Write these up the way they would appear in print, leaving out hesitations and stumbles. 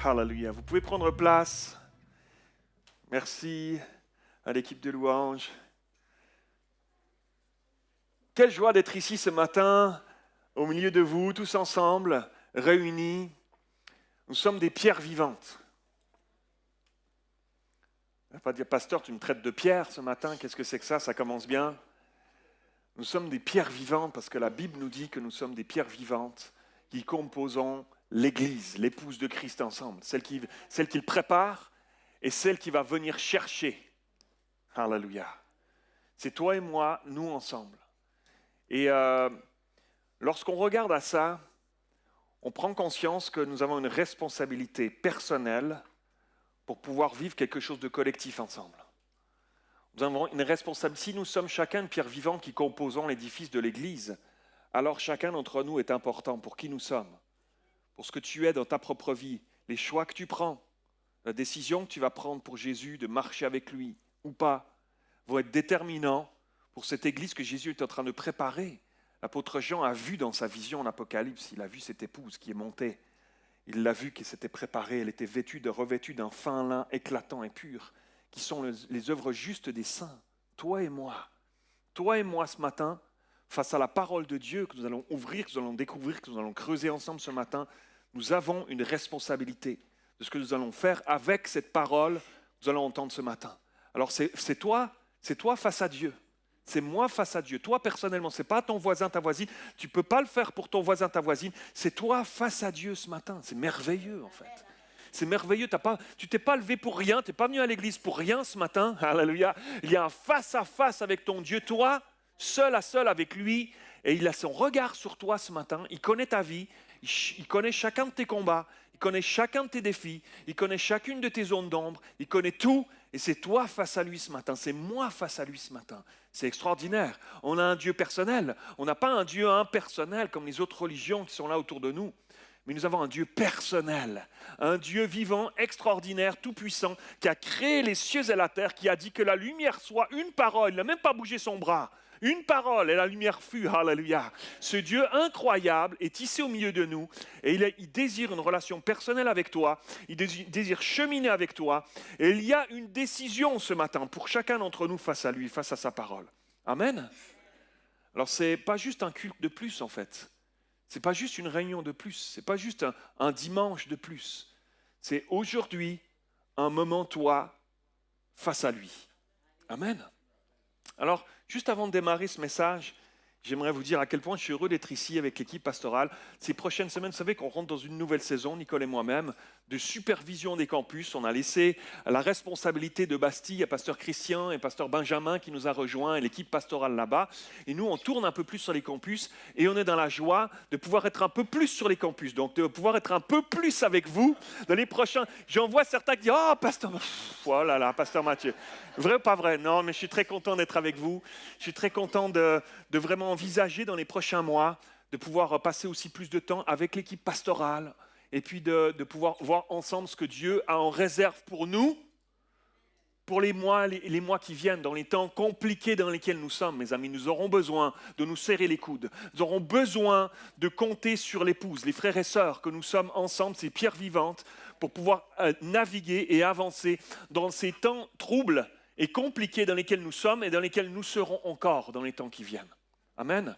Alléluia. Vous pouvez prendre place. Merci à l'équipe de louanges. Quelle joie d'être ici ce matin, au milieu de vous, tous ensemble, réunis. Nous sommes des pierres vivantes. On ne va pas dire, pasteur, tu me traites de pierre ce matin, qu'est-ce que c'est que ça? Ça commence bien. Nous sommes des pierres vivantes parce que la Bible nous dit que nous sommes des pierres vivantes qui composons l'Église, l'épouse de Christ ensemble, celle qu'il prépare et celle qui va venir chercher. Alléluia. C'est toi et moi, nous ensemble. Et lorsqu'on regarde à ça, on prend conscience que nous avons une responsabilité personnelle pour pouvoir vivre quelque chose de collectif ensemble. Nous avons une responsabilité. Si nous sommes chacun une pierre vivante qui composons l'édifice de l'Église, alors chacun d'entre nous est important pour qui nous sommes, pour ce que tu es dans ta propre vie, les choix que tu prends, la décision que tu vas prendre pour Jésus de marcher avec lui ou pas, vont être déterminants pour cette Église que Jésus est en train de préparer. L'apôtre Jean a vu dans sa vision en Apocalypse, il a vu cette épouse qui est montée. Il l'a vu qu'elle s'était préparée, elle était revêtue d'un fin lin éclatant et pur, qui sont les œuvres justes des saints. Toi et moi ce matin, face à la parole de Dieu que nous allons ouvrir, que nous allons découvrir, que nous allons creuser ensemble ce matin, nous avons une responsabilité de ce que nous allons faire avec cette parole que nous allons entendre ce matin. Alors c'est toi face à Dieu. C'est moi face à Dieu. Toi personnellement, ce n'est pas ton voisin, ta voisine. Tu ne peux pas le faire pour ton voisin, ta voisine. C'est toi face à Dieu ce matin. C'est merveilleux en fait. C'est merveilleux. Tu ne t'es pas levé pour rien. Tu n'es pas venu à l'église pour rien ce matin. Alléluia. Il y a un face à face avec ton Dieu. Toi, seul à seul avec lui. Et il a son regard sur toi ce matin. Il connaît ta vie. Il connaît chacun de tes combats. Il connaît chacun de tes défis. Il connaît chacune de tes zones d'ombre. Il connaît tout. Et c'est toi face à lui ce matin. C'est moi face à lui ce matin. C'est extraordinaire. On a un Dieu personnel. On n'a pas un Dieu impersonnel comme les autres religions qui sont là autour de nous. Mais nous avons un Dieu personnel, un Dieu vivant, extraordinaire, tout-puissant, qui a créé les cieux et la terre, qui a dit que la lumière soit une parole. Il n'a même pas bougé son bras. Une parole et la lumière fut. Alléluia. Ce Dieu incroyable est ici au milieu de nous et il désire une relation personnelle avec toi. Il désire cheminer avec toi. Et il y a une décision ce matin pour chacun d'entre nous face à lui, face à sa parole. Amen. Alors ce n'est pas juste un culte de plus en fait. Ce n'est pas juste une réunion de plus. Ce n'est pas juste un dimanche de plus. C'est aujourd'hui un moment toi face à lui. Amen. Alors, juste avant de démarrer ce message, j'aimerais vous dire à quel point je suis heureux d'être ici avec l'équipe pastorale. Ces prochaines semaines, vous savez qu'on rentre dans une nouvelle saison, Nicole et moi-même, de supervision des campus. On a laissé la responsabilité de Bastille à pasteur Christian et pasteur Benjamin qui nous a rejoints et l'équipe pastorale là-bas. Et nous, on tourne un peu plus sur les campus et on est dans la joie de pouvoir être un peu plus sur les campus. Donc, de pouvoir être un peu plus avec vous dans les prochains. J'en vois certains qui disent « Oh, pasteur, oh là là, pasteur Mathieu. » Vrai ou pas vrai? Non, mais je suis très content d'être avec vous. Je suis très content de vraiment envisager dans les prochains mois de pouvoir passer aussi plus de temps avec l'équipe pastorale et puis de pouvoir voir ensemble ce que Dieu a en réserve pour nous, pour les mois qui viennent, dans les temps compliqués dans lesquels nous sommes, mes amis. Nous aurons besoin de nous serrer les coudes. Nous aurons besoin de compter sur l'épouse, les frères et sœurs que nous sommes ensemble, ces pierres vivantes, pour pouvoir naviguer et avancer dans ces temps troubles et compliqués dans lesquels nous sommes et dans lesquels nous serons encore dans les temps qui viennent. Amen.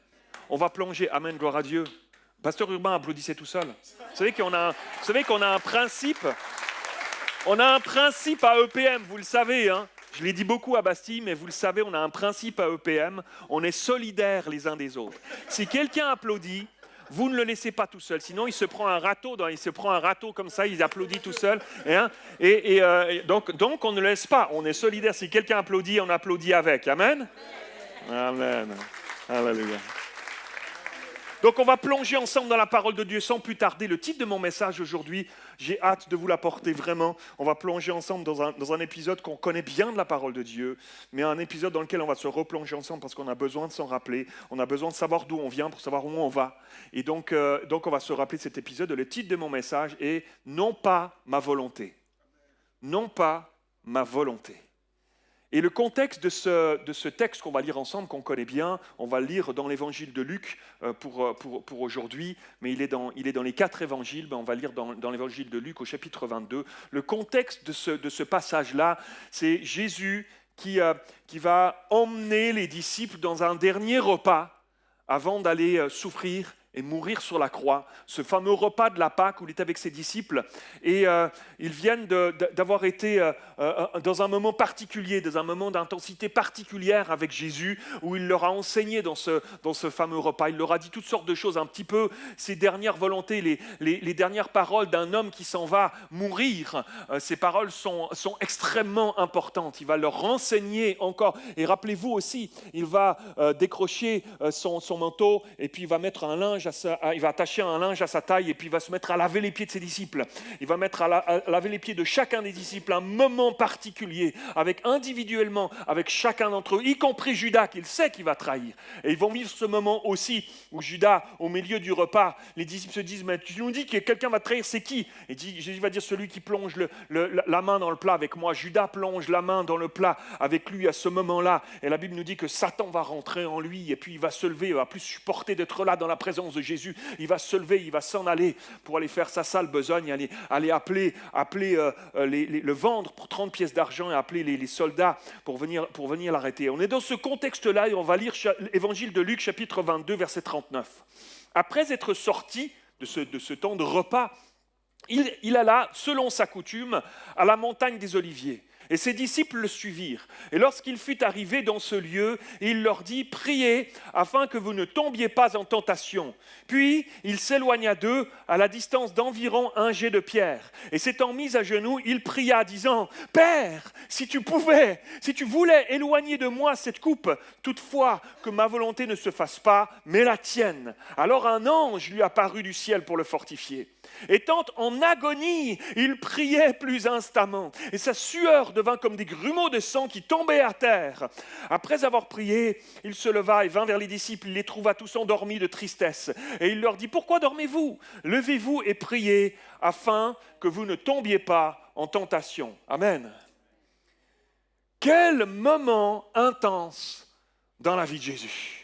On va plonger. Amen, gloire à Dieu. Pasteur Urbain applaudissait tout seul. Vous savez qu'on a un principe. On a un principe à EPM, vous le savez. Hein. Je l'ai dit beaucoup à Bastille, mais vous le savez, on a un principe à EPM. On est solidaires les uns des autres. Si quelqu'un applaudit, vous ne le laissez pas tout seul, sinon il se prend un râteau comme ça, il applaudit tout seul. Donc on ne le laisse pas, on est solidaire. Si quelqu'un applaudit, on applaudit avec. Amen. Amen. Alléluia. Donc on va plonger ensemble dans la parole de Dieu sans plus tarder. Le titre de mon message aujourd'hui, j'ai hâte de vous l'apporter vraiment. On va plonger ensemble dans un épisode qu'on connaît bien de la parole de Dieu, mais un épisode dans lequel on va se replonger ensemble parce qu'on a besoin de s'en rappeler. On a besoin de savoir d'où on vient pour savoir où on va. Et donc on va se rappeler de cet épisode. Le titre de mon message est « Non pas ma volonté ». Non pas ma volonté. Et le contexte de ce texte qu'on va lire ensemble, qu'on connaît bien, on va le lire dans l'évangile de Luc pour aujourd'hui, mais il est dans les 4 évangiles, mais on va le lire dans l'évangile de Luc au chapitre 22. Le contexte de ce passage-là, c'est Jésus qui va emmener les disciples dans un dernier repas avant d'aller souffrir et mourir sur la croix, ce fameux repas de la Pâque où il est avec ses disciples. Et ils viennent d'avoir été dans un moment particulier, dans un moment d'intensité particulière avec Jésus, où il leur a enseigné dans ce fameux repas. Il leur a dit toutes sortes de choses, un petit peu ses dernières volontés, les dernières paroles d'un homme qui s'en va mourir. Ces paroles sont extrêmement importantes. Il va leur renseigner encore. Et rappelez-vous aussi, il va décrocher son manteau et puis il va mettre un linge il va attacher un linge à sa taille et puis il va se mettre à laver les pieds de ses disciples. Il va mettre à laver les pieds de chacun des disciples, un moment particulier, individuellement, avec chacun d'entre eux, y compris Judas, qu'il sait qu'il va trahir. Et ils vont vivre ce moment aussi où Judas, au milieu du repas, les disciples se disent « Mais tu nous dis que quelqu'un va trahir, c'est qui ?» Et Jésus va dire « Celui qui plonge la main dans le plat avec moi. » Judas plonge la main dans le plat avec lui à ce moment-là. Et la Bible nous dit que Satan va rentrer en lui et puis il va se lever, il ne va plus supporter d'être là dans la présence de Jésus, il va se lever, il va s'en aller pour aller faire sa sale besogne, aller appeler le vendre pour 30 pièces d'argent et appeler les soldats pour venir l'arrêter. On est dans ce contexte-là et on va lire l'évangile de Luc, chapitre 22, verset 39. Après être sorti de ce temps de repas, il alla, selon sa coutume, à la montagne des Oliviers. Et ses disciples le suivirent. Et lorsqu'il fut arrivé dans ce lieu, il leur dit « Priez afin que vous ne tombiez pas en tentation. » Puis il s'éloigna d'eux à la distance d'environ un jet de pierre. Et s'étant mis à genoux, il pria disant « Père, si tu voulais éloigner de moi cette coupe, toutefois que ma volonté ne se fasse pas, mais la tienne. » Alors un ange lui apparut du ciel pour le fortifier. Étant en agonie, il priait plus instamment, et sa sueur devint comme des grumeaux de sang qui tombaient à terre. Après avoir prié, il se leva et vint vers les disciples. Il les trouva tous endormis de tristesse. Et il leur dit « Pourquoi dormez-vous ? Levez-vous et priez, afin que vous ne tombiez pas en tentation. » Amen. Quel moment intense dans la vie de Jésus.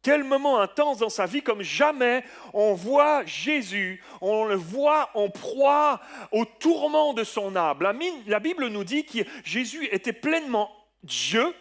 Quel moment intense dans sa vie, comme jamais on voit Jésus, on le voit en proie au tourment de son âme. La Bible nous dit que Jésus était pleinement Dieu,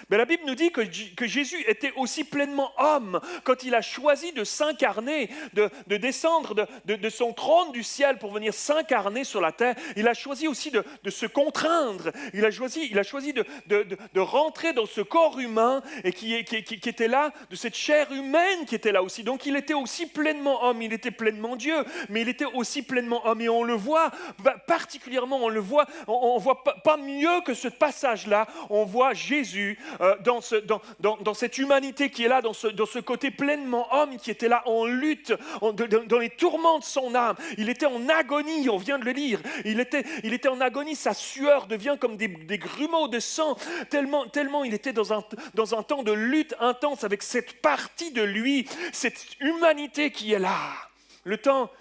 mais la Bible nous dit que Jésus était aussi pleinement homme quand il a choisi de s'incarner, de descendre de son trône du ciel pour venir s'incarner sur la terre. Il a choisi aussi de se contraindre. Il a choisi de rentrer dans ce corps humain et qui était là, de cette chair humaine qui était là aussi. Donc il était aussi pleinement homme, il était pleinement Dieu, mais il était aussi pleinement homme. Et on le voit particulièrement, on voit pas mieux que ce passage-là. On voit Jésus dans cette humanité qui est là, dans ce côté pleinement homme qui était là en lutte, dans les tourments de son âme. Il était en agonie, on vient de le lire. Il était en agonie, sa sueur devient comme des grumeaux de sang, tellement il était dans un temps de lutte intense avec cette partie de lui, cette humanité qui est là. Le temps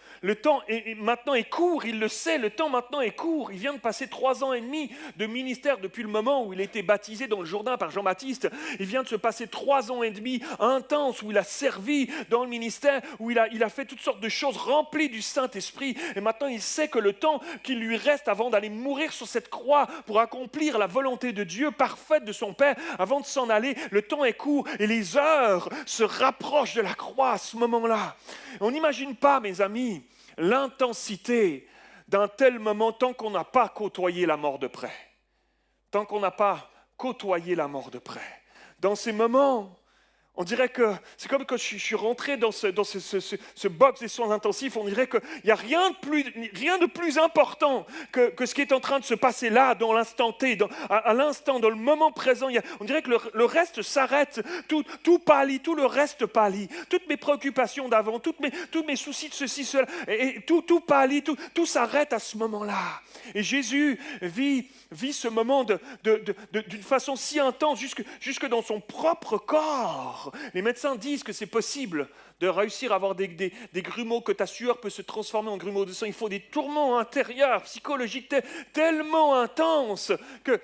maintenant est court, il le sait, le temps maintenant est court. Il vient de passer 3 ans et demi de ministère depuis le moment où il a été baptisé dans le Jourdain par Jean-Baptiste. Il vient de se passer 3 ans et demi intenses où il a servi dans le ministère, où il a fait toutes sortes de choses remplies du Saint-Esprit. Et maintenant, il sait que le temps qu'il lui reste avant d'aller mourir sur cette croix pour accomplir la volonté de Dieu parfaite de son Père, avant de s'en aller, le temps est court et les heures se rapprochent de la croix à ce moment-là. On n'imagine pas, mes amis, l'intensité d'un tel moment tant qu'on n'a pas côtoyé la mort de près. Tant qu'on n'a pas côtoyé la mort de près. Dans ces moments, on dirait que c'est comme quand je suis rentré dans ce box des soins intensifs, on dirait qu'il n'y a rien de plus important que ce qui est en train de se passer là, dans l'instant T, à l'instant, dans le moment présent. On dirait que le reste s'arrête, tout pâlit, tout le reste pâlit. Toutes mes préoccupations d'avant, tous mes soucis de ceci, cela, et tout pâlit, tout s'arrête à ce moment-là. Et Jésus vit ce moment d'une façon si intense, jusque dans son propre corps. mort. Les médecins disent que c'est possible de réussir à avoir des grumeaux, que ta sueur peut se transformer en grumeaux de sang. Il faut des tourments intérieurs, psychologiques, tellement intenses que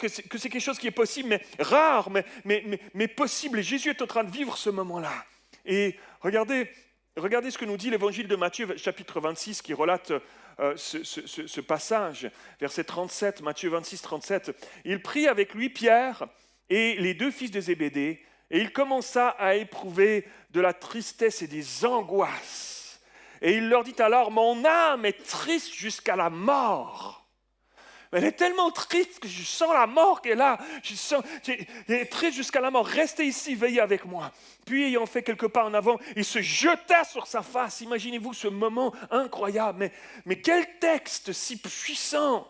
c'est quelque chose qui est possible, mais rare, mais possible. Et Jésus est en train de vivre ce moment-là. Et regardez ce que nous dit l'évangile de Matthieu, chapitre 26, qui relate ce passage, verset 37, Matthieu 26, 37. Il prit avec lui Pierre et les deux fils de Zébédée, et il commença à éprouver de la tristesse et des angoisses. Et il leur dit alors, mon âme est triste jusqu'à la mort. Elle est tellement triste que je sens la mort qu'elle a. Elle est triste jusqu'à la mort. Restez ici, veillez avec moi. Puis, ayant fait quelques pas en avant, il se jeta sur sa face. Imaginez-vous ce moment incroyable. Mais quel texte si puissant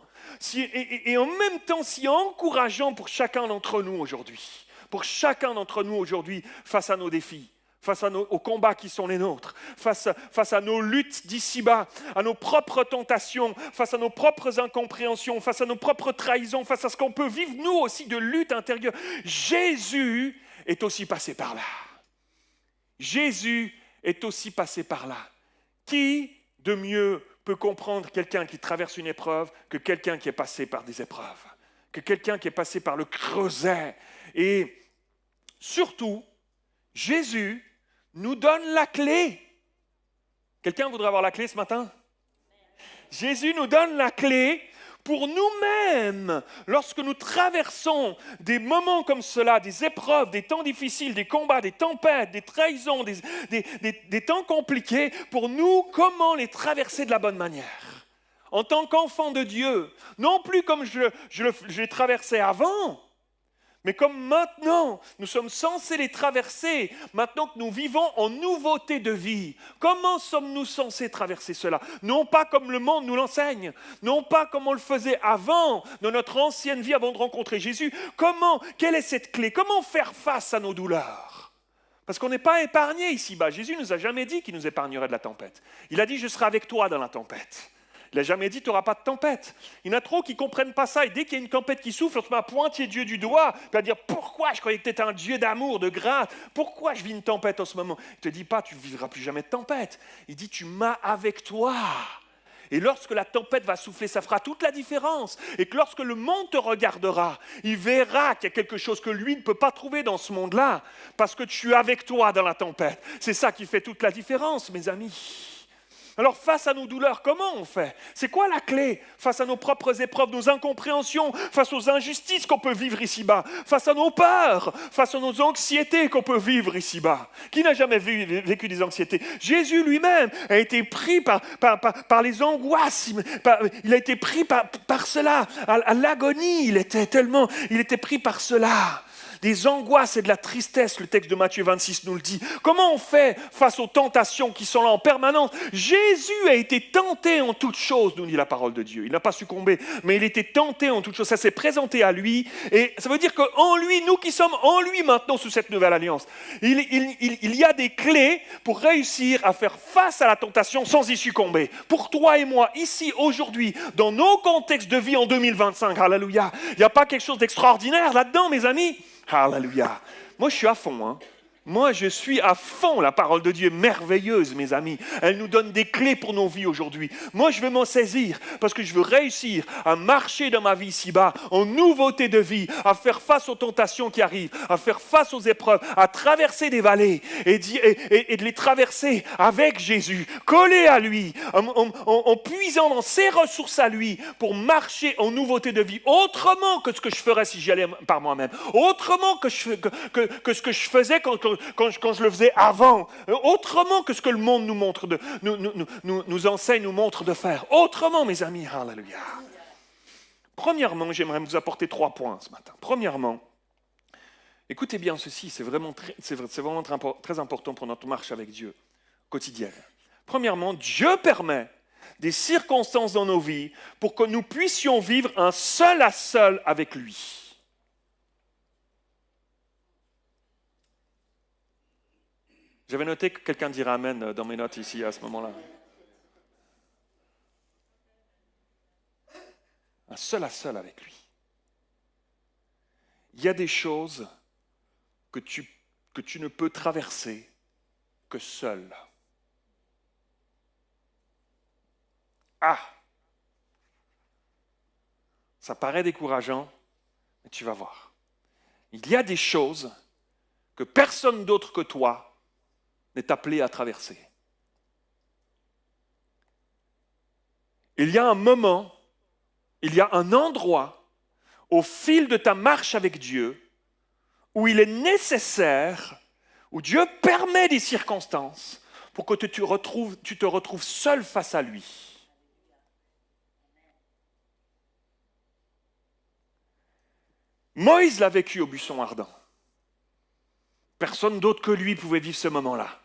et en même temps si encourageant pour chacun d'entre nous aujourd'hui. Pour chacun d'entre nous aujourd'hui face à nos défis. Face aux combats qui sont les nôtres, face à nos luttes d'ici-bas, à nos propres tentations, face à nos propres incompréhensions, face à nos propres trahisons, face à ce qu'on peut vivre nous aussi de lutte intérieure. Jésus est aussi passé par là. Jésus est aussi passé par là. Qui de mieux peut comprendre quelqu'un qui traverse une épreuve que quelqu'un qui est passé par des épreuves, que quelqu'un qui est passé par le creuset. Et surtout, Jésus nous donne la clé. Quelqu'un voudrait avoir la clé ce matin? Jésus nous donne la clé pour nous-mêmes, lorsque nous traversons des moments comme cela, des épreuves, des temps difficiles, des combats, des tempêtes, des trahisons, des temps compliqués, pour nous, comment les traverser de la bonne manière. En tant qu'enfant de Dieu, non plus comme je l'ai traversé avant, mais comme maintenant, nous sommes censés les traverser, maintenant que nous vivons en nouveauté de vie. Comment sommes-nous censés traverser cela? Non pas comme le monde nous l'enseigne, non pas comme on le faisait avant, dans notre ancienne vie avant de rencontrer Jésus. Quelle est cette clé? Comment faire face à nos douleurs? Parce qu'on n'est pas épargné ici-bas. Jésus ne nous a jamais dit qu'il nous épargnerait de la tempête. Il a dit « je serai avec toi dans la tempête ». Il n'a jamais dit « tu n'auras pas de tempête ». Il y en a trop qui ne comprennent pas ça. Et dès qu'il y a une tempête qui souffle, on se met à pointer Dieu du doigt, puis à dire « pourquoi je croyais que tu étais un Dieu d'amour, de grâce? Pourquoi je vis une tempête en ce moment ?» Il ne te dit pas « tu ne vivras plus jamais de tempête ». Il dit « tu m'as avec toi ». Et lorsque la tempête va souffler, ça fera toute la différence. Et que lorsque le monde te regardera, il verra qu'il y a quelque chose que lui ne peut pas trouver dans ce monde-là, parce que tu es avec toi dans la tempête. C'est ça qui fait toute la différence, mes amis. Alors face à nos douleurs, comment on fait? C'est quoi la clé? Face à nos propres épreuves, nos incompréhensions, face aux injustices qu'on peut vivre ici-bas, face à nos peurs, face à nos anxiétés qu'on peut vivre ici-bas. Qui n'a jamais vécu des anxiétés? Jésus lui-même a été pris par les angoisses, il a été pris par cela, à l'agonie, il était pris par cela. Des angoisses et de la tristesse, le texte de Matthieu 26 nous le dit. Comment on fait face aux tentations qui sont là en permanence? Jésus a été tenté en toutes choses, nous dit la parole de Dieu. Il n'a pas succombé, mais il était tenté en toutes choses. Ça s'est présenté à lui. Et ça veut dire qu'en lui, nous qui sommes en lui maintenant sous cette nouvelle alliance, il y a des clés pour réussir à faire face à la tentation sans y succomber. Pour toi et moi, ici, aujourd'hui, dans nos contextes de vie en 2025, alléluia, il n'y a pas quelque chose d'extraordinaire là-dedans, mes amis? Alléluia. Moi, je suis à fond. Moi, je suis à fond. La parole de Dieu est merveilleuse, mes amis. Elle nous donne des clés pour nos vies aujourd'hui. Moi, je veux m'en saisir parce que je veux réussir à marcher dans ma vie ici-bas en nouveauté de vie, à faire face aux tentations qui arrivent, à faire face aux épreuves, à traverser des vallées et de les traverser avec Jésus, collé à lui, en puisant dans ses ressources à lui pour marcher en nouveauté de vie autrement que ce que je ferais si j'y allais par moi-même, autrement que ce que je faisais quand je le faisais avant, autrement que ce que le monde nous montre, nous enseigne, nous montre de faire, autrement, mes amis, alléluia. Premièrement, j'aimerais vous apporter 3 points ce matin. Premièrement, écoutez bien ceci, c'est vraiment très important pour notre marche avec Dieu quotidienne. Premièrement, Dieu permet des circonstances dans nos vies pour que nous puissions vivre un seul à seul avec lui. J'avais noté que quelqu'un dirait Amen dans mes notes ici à ce moment-là. Un seul à seul avec lui. Il y a des choses que tu que tu ne peux traverser que seul. Ah! Ça paraît décourageant, mais tu vas voir. Il y a des choses que personne d'autre que toi n'est appelé à traverser. Il y a un moment, il y a un endroit au fil de ta marche avec Dieu où il est nécessaire, où Dieu permet des circonstances pour que tu te retrouves seul face à lui. Moïse l'a vécu au buisson ardent. Personne d'autre que lui pouvait vivre ce moment-là.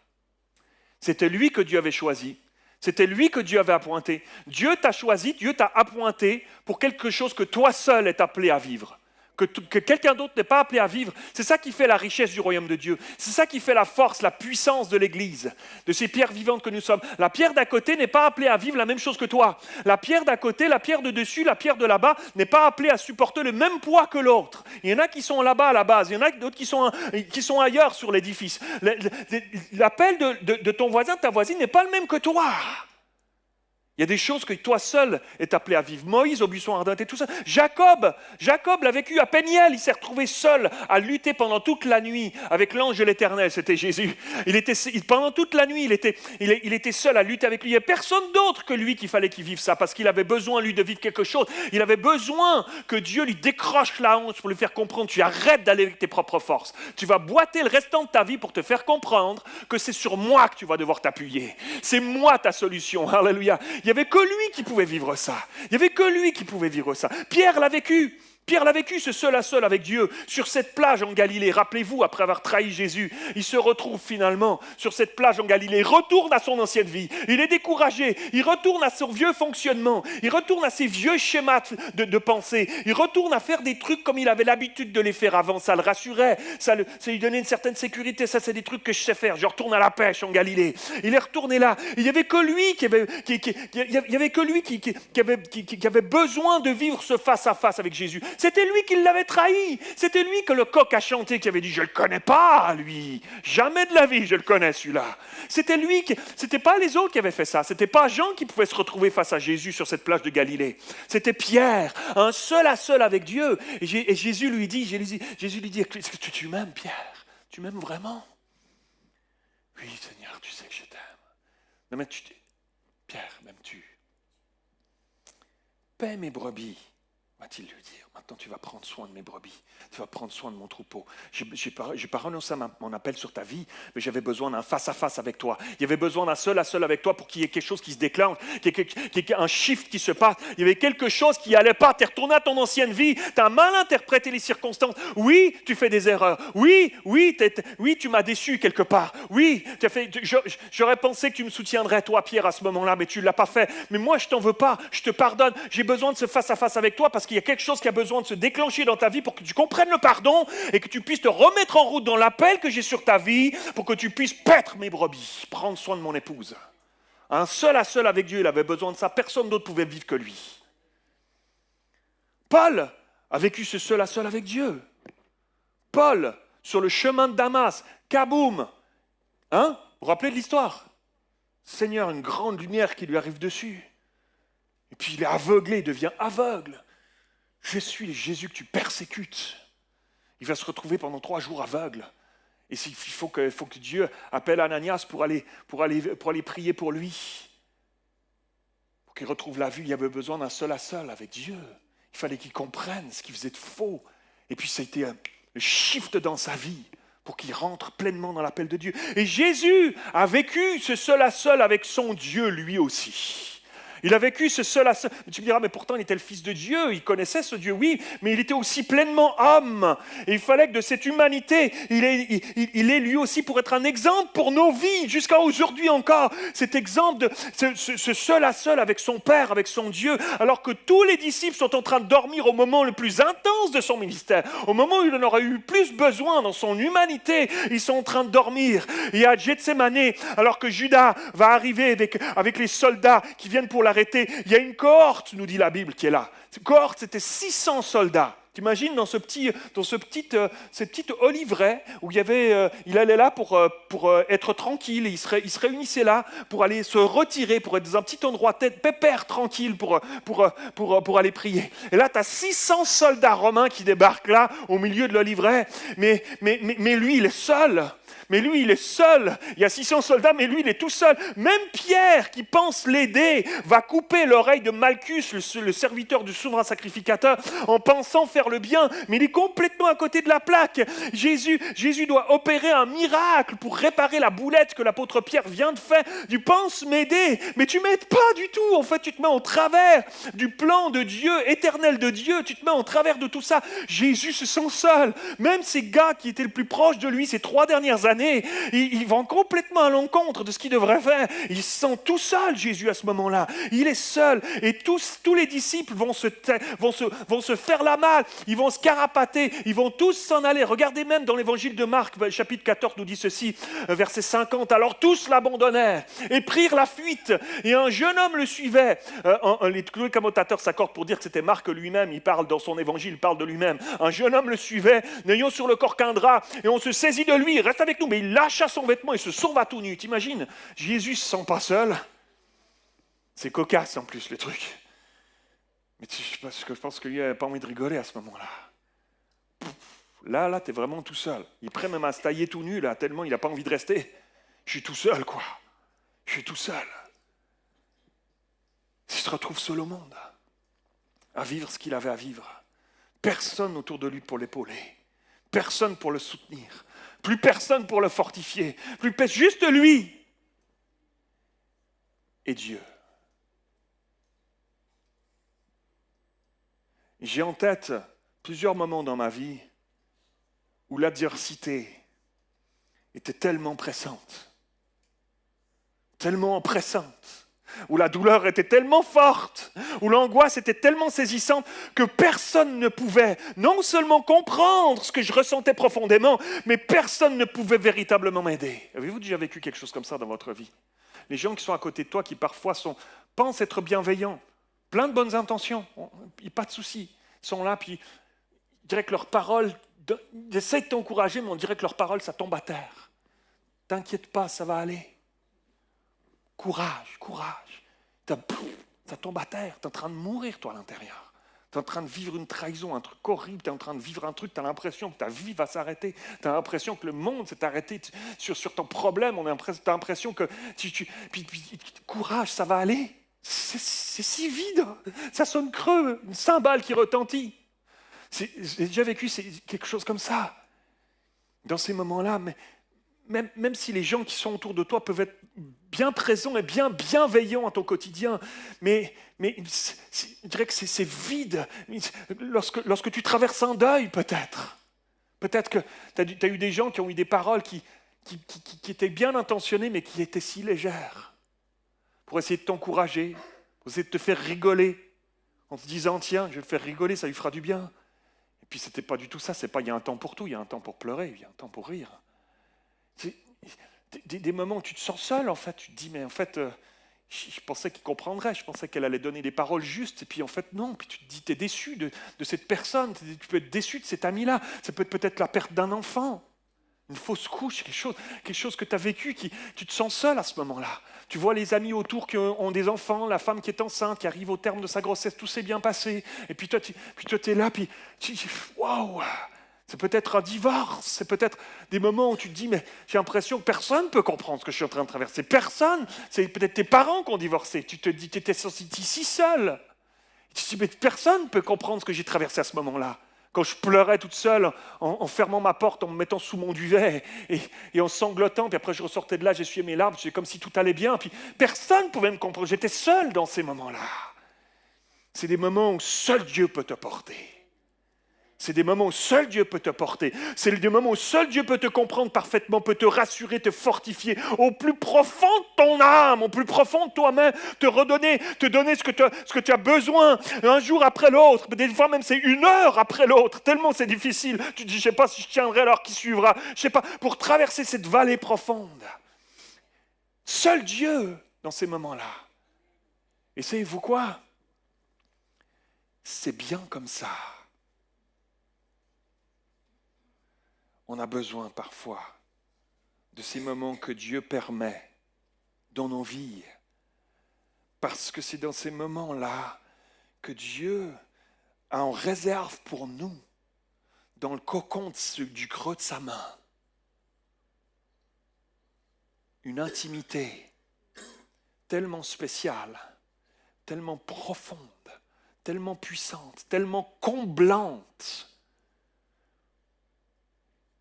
C'était lui que Dieu avait choisi. C'était lui que Dieu avait appointé. Dieu t'a choisi, Dieu t'a appointé pour quelque chose que toi seul es appelé à vivre. Que quelqu'un d'autre n'est pas appelé à vivre. C'est ça qui fait la richesse du royaume de Dieu. C'est ça qui fait la force, la puissance de l'Église, de ces pierres vivantes que nous sommes. La pierre d'à côté n'est pas appelée à vivre la même chose que toi. La pierre d'à côté, la pierre de dessus, la pierre de là-bas n'est pas appelée à supporter le même poids que l'autre. Il y en a qui sont là-bas à la base, il y en a d'autres qui sont ailleurs sur l'édifice. L'appel de ton voisin, de ta voisine n'est pas le même que toi. Il y a des choses que toi seul es appelé à vivre. Moïse au buisson ardent et tout ça. Jacob l'a vécu à Péniel. Il s'est retrouvé seul à lutter pendant toute la nuit avec l'ange de l'Éternel. C'était Jésus. Pendant toute la nuit, il était seul à lutter avec lui. Il n'y a personne d'autre que lui qu'il fallait qu'il vive ça parce qu'il avait besoin, lui, de vivre quelque chose. Il avait besoin que Dieu lui décroche la hanche pour lui faire comprendre. Tu arrêtes d'aller avec tes propres forces. Tu vas boiter le restant de ta vie pour te faire comprendre que c'est sur moi que tu vas devoir t'appuyer. C'est moi ta solution. Alléluia. Il n'y avait que lui qui pouvait vivre ça. Il n'y avait que lui qui pouvait vivre ça. Pierre l'a vécu. Pierre l'a vécu, ce seul à seul avec Dieu, sur cette plage en Galilée. Rappelez-vous, après avoir trahi Jésus, il se retrouve finalement sur cette plage en Galilée. Il retourne à son ancienne vie. Il est découragé. Il retourne à son vieux fonctionnement. Il retourne à ses vieux schémas de pensée. Il retourne à faire des trucs comme il avait l'habitude de les faire avant. Ça le rassurait. Ça lui donnait une certaine sécurité. Ça, c'est des trucs que je sais faire. Je retourne à la pêche en Galilée. Il est retourné là. Il n'y avait que lui qui avait besoin de vivre ce face-à-face avec Jésus. C'était lui qui l'avait trahi. C'était lui que le coq a chanté, qui avait dit « Je ne le connais pas, lui. Jamais de la vie, je le connais, celui-là. » C'était pas les autres qui avaient fait ça. C'était pas Jean qui pouvait se retrouver face à Jésus sur cette plage de Galilée. C'était Pierre, un seul à seul avec Dieu. Et Jésus lui dit, est-ce que tu m'aimes, Pierre? Tu m'aimes vraiment? Oui, Seigneur, tu sais que je t'aime. Non, mais Pierre, m'aimes-tu? Paie mes brebis, va-t-il lui dire. Maintenant, tu vas prendre soin de mes brebis. Tu vas prendre soin de mon troupeau. Je n'ai pas renoncé à mon appel sur ta vie, mais j'avais besoin d'un face-à-face avec toi. Il y avait besoin d'un seul à seul avec toi pour qu'il y ait quelque chose qui se déclenche, qu'il y ait un shift qui se passe. Il y avait quelque chose qui n'allait pas. Tu es retourné à ton ancienne vie. Tu as mal interprété les circonstances. Oui, tu fais des erreurs. Oui, tu m'as déçu quelque part. Oui, j'aurais pensé que tu me soutiendrais, toi, Pierre, à ce moment-là, mais tu ne l'as pas fait. Mais moi, je ne t'en veux pas. Je te pardonne. J'ai besoin de ce face-à-face avec toi parce qu'il y a quelque chose qui a besoin de se déclencher dans ta vie pour que tu comprennes le pardon et que tu puisses te remettre en route dans l'appel que j'ai sur ta vie pour que tu puisses paître mes brebis, prendre soin de mon épouse. Un seul à seul avec Dieu, il avait besoin de ça. Personne d'autre pouvait vivre que lui. Paul a vécu ce seul à seul avec Dieu. Paul, sur le chemin de Damas, kaboum. Vous vous rappelez de l'histoire? Seigneur, une grande lumière qui lui arrive dessus. Et puis il est aveuglé, il devient aveugle. Je suis le Jésus que tu persécutes. Il va se retrouver pendant 3 jours aveugle. Et il faut que Dieu appelle Ananias pour aller prier pour lui. Pour qu'il retrouve la vue, il y avait besoin d'un seul à seul avec Dieu. Il fallait qu'il comprenne ce qu'il faisait de faux. Et puis ça a été un shift dans sa vie pour qu'il rentre pleinement dans l'appel de Dieu. Et Jésus a vécu ce seul à seul avec son Dieu lui aussi. Il a vécu ce seul à seul. Tu me diras, mais pourtant il était le Fils de Dieu, il connaissait ce Dieu, oui, mais il était aussi pleinement homme. Et il fallait que de cette humanité, il est lui aussi pour être un exemple pour nos vies, jusqu'à aujourd'hui encore. Cet exemple de ce seul à seul avec son Père, avec son Dieu, alors que tous les disciples sont en train de dormir au moment le plus intense de son ministère, au moment où il en aurait eu plus besoin dans son humanité, ils sont en train de dormir. Et à Gethsémane, alors que Judas va arriver avec les soldats qui viennent pour l'arrêter, il y a une cohorte, nous dit la Bible, qui est là. Cette cohorte, c'était 600 soldats. T'imagines dans cette petite oliveraie où il allait là pour être tranquille, il se réunissait là pour aller se retirer, pour être dans un petit endroit pépère, tranquille, pour aller prier. Et là, tu as 600 soldats romains qui débarquent là, au milieu de l'oliveraie, mais lui, il est seul. Mais lui, il est seul. Il y a 600 soldats, mais lui, il est tout seul. Même Pierre, qui pense l'aider, va couper l'oreille de Malchus, le serviteur du souverain sacrificateur, en pensant faire le bien. Mais il est complètement à côté de la plaque. Jésus doit opérer un miracle pour réparer la boulette que l'apôtre Pierre vient de faire. Tu penses m'aider, mais tu ne m'aides pas du tout. En fait, tu te mets en travers du plan de Dieu, éternel de Dieu. Tu te mets en travers de tout ça. Jésus se sent seul. Même ces gars qui étaient le plus proches de lui ces 3 dernières années, ils vont complètement à l'encontre de ce qu'il devrait faire. Il se sent tout seul, Jésus, à ce moment-là. Il est seul. Et tous les disciples vont se faire la malle. Ils vont se carapater. Ils vont tous s'en aller. Regardez même dans l'évangile de Marc, chapitre 14, nous dit ceci, verset 50. Alors tous l'abandonnèrent et prirent la fuite. Et un jeune homme le suivait. Les commentateurs s'accordent pour dire que c'était Marc lui-même. Il parle dans son évangile, il parle de lui-même. Un jeune homme le suivait, n'ayant sur le corps qu'un drap. Et on se saisit de lui. Reste avec nous. Mais il lâcha son vêtement et se sauva tout nu. T'imagines? Jésus se sent pas seul. C'est cocasse en plus le truc. Mais je pense qu'il n'avait pas envie de rigoler à ce moment-là. Là, tu es vraiment tout seul. Il est prêt même à se tailler tout nu, là, tellement il n'a pas envie de rester. Je suis tout seul, quoi. Je suis tout seul. Il se retrouve seul au monde, à vivre ce qu'il avait à vivre. Personne autour de lui pour l'épauler. Personne pour le soutenir. Plus personne pour le fortifier. Juste lui et Dieu. J'ai en tête plusieurs moments dans ma vie où l'adversité était tellement pressante, tellement oppressante, où la douleur était tellement forte, où l'angoisse était tellement saisissante que personne ne pouvait non seulement comprendre ce que je ressentais profondément, mais personne ne pouvait véritablement m'aider. Avez-vous déjà vécu quelque chose comme ça dans votre vie? Les gens qui sont à côté de toi, qui parfois pensent être bienveillants, plein de bonnes intentions, pas de souci, ils sont là, puis je dirais que leurs paroles, ils essaient de t'encourager, mais on dirait que leurs paroles, ça tombe à terre. T'inquiète pas, ça va aller. Courage. Ça tombe à terre. Tu es en train de mourir, toi, à l'intérieur. Tu es en train de vivre une trahison, un truc horrible. Tu es en train de vivre un truc, tu as l'impression que ta vie va s'arrêter. Tu as l'impression que le monde s'est arrêté sur ton problème. Tu as l'impression que... courage, ça va aller. C'est si vide. Ça sonne creux. Une cymbale qui retentit. J'ai déjà vécu quelque chose comme ça. Dans ces moments-là, mais... Même si les gens qui sont autour de toi peuvent être bien présents et bien bienveillants à ton quotidien, mais je dirais que c'est vide. Lorsque tu traverses un deuil, peut-être que tu as eu des gens qui ont eu des paroles qui étaient bien intentionnées, mais qui étaient si légères, pour essayer de t'encourager, pour essayer de te faire rigoler, en te disant, tiens, je vais le faire rigoler, ça lui fera du bien. Et puis, c'était pas du tout ça. C'est pas, il y a un temps pour tout, il y a un temps pour pleurer, il y a un temps pour rire. C'est des moments où tu te sens seul, en fait. Tu te dis, mais en fait, je pensais qu'il comprendrait, je pensais qu'elle allait donner des paroles justes, et puis en fait, non. Puis tu te dis, tu es déçu de cette personne, tu peux être déçu de cet ami-là. Ça peut être peut-être la perte d'un enfant, une fausse couche, quelque chose que tu as vécu, tu te sens seul à ce moment-là. Tu vois les amis autour qui ont des enfants, la femme qui est enceinte, qui arrive au terme de sa grossesse, tout s'est bien passé, et puis toi, tu es là, puis tu dis, waouh! C'est peut-être un divorce, c'est peut-être des moments où tu te dis, mais j'ai l'impression que personne ne peut comprendre ce que je suis en train de traverser. Personne, c'est peut-être tes parents qui ont divorcé. Tu te dis, tu étais si seul. Tu te dis, mais personne ne peut comprendre ce que j'ai traversé à ce moment-là. Quand je pleurais toute seule, en fermant ma porte, en me mettant sous mon duvet et en sanglotant, puis après je ressortais de là, j'essuyais mes larmes, c'est comme si tout allait bien, puis personne ne pouvait me comprendre. J'étais seul dans ces moments-là. C'est des moments où seul Dieu peut te porter. C'est des moments où seul Dieu peut te porter. C'est des moments où seul Dieu peut te comprendre parfaitement, peut te rassurer, te fortifier au plus profond de ton âme, au plus profond de toi-même, te donner ce que tu as besoin, un jour après l'autre. Des fois même c'est 1 heure après l'autre, tellement c'est difficile. Tu te dis, je ne sais pas si je tiendrai l'heure qui suivra. Je ne sais pas, pour traverser cette vallée profonde. Seul Dieu dans ces moments-là. Et savez-vous quoi? C'est bien comme ça. On a besoin parfois de ces moments que Dieu permet dans nos vies. Parce que c'est dans ces moments-là que Dieu a en réserve pour nous, dans le cocon du creux de sa main, une intimité tellement spéciale, tellement profonde, tellement puissante, tellement comblante,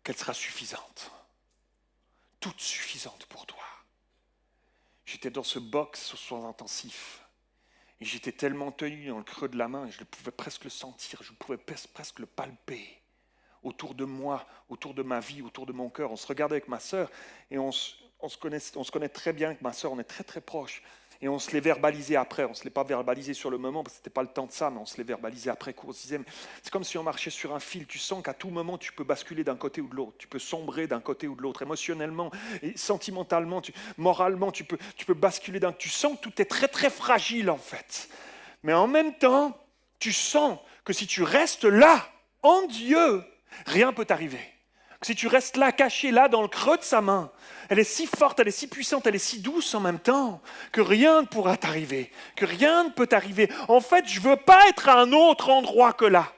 qu'elle sera suffisante, toute suffisante pour toi. J'étais dans ce box aux soins intensifs, et j'étais tellement tenu dans le creux de la main, je pouvais presque le sentir, je pouvais presque le palper, autour de moi, autour de ma vie, autour de mon cœur. On se regardait avec ma sœur, et on se connaît très bien avec ma sœur, on est très très proches. Et on se l'est verbalisé après, on ne se l'est pas verbalisé sur le moment, parce que ce n'était pas le temps de ça, mais on se l'est verbalisé après coup. On se disait, c'est comme si on marchait sur un fil, tu sens qu'à tout moment, tu peux basculer d'un côté ou de l'autre, tu peux sombrer d'un côté ou de l'autre, émotionnellement, et sentimentalement, moralement, tu peux basculer tu sens que tout est très très fragile en fait. Mais en même temps, tu sens que si tu restes là, en Dieu, rien ne peut t'arriver. Si tu restes là, caché là, dans le creux de sa main, elle est si forte, elle est si puissante, elle est si douce en même temps, que rien ne pourra t'arriver, que rien ne peut t'arriver. En fait, je ne veux pas être à un autre endroit que là.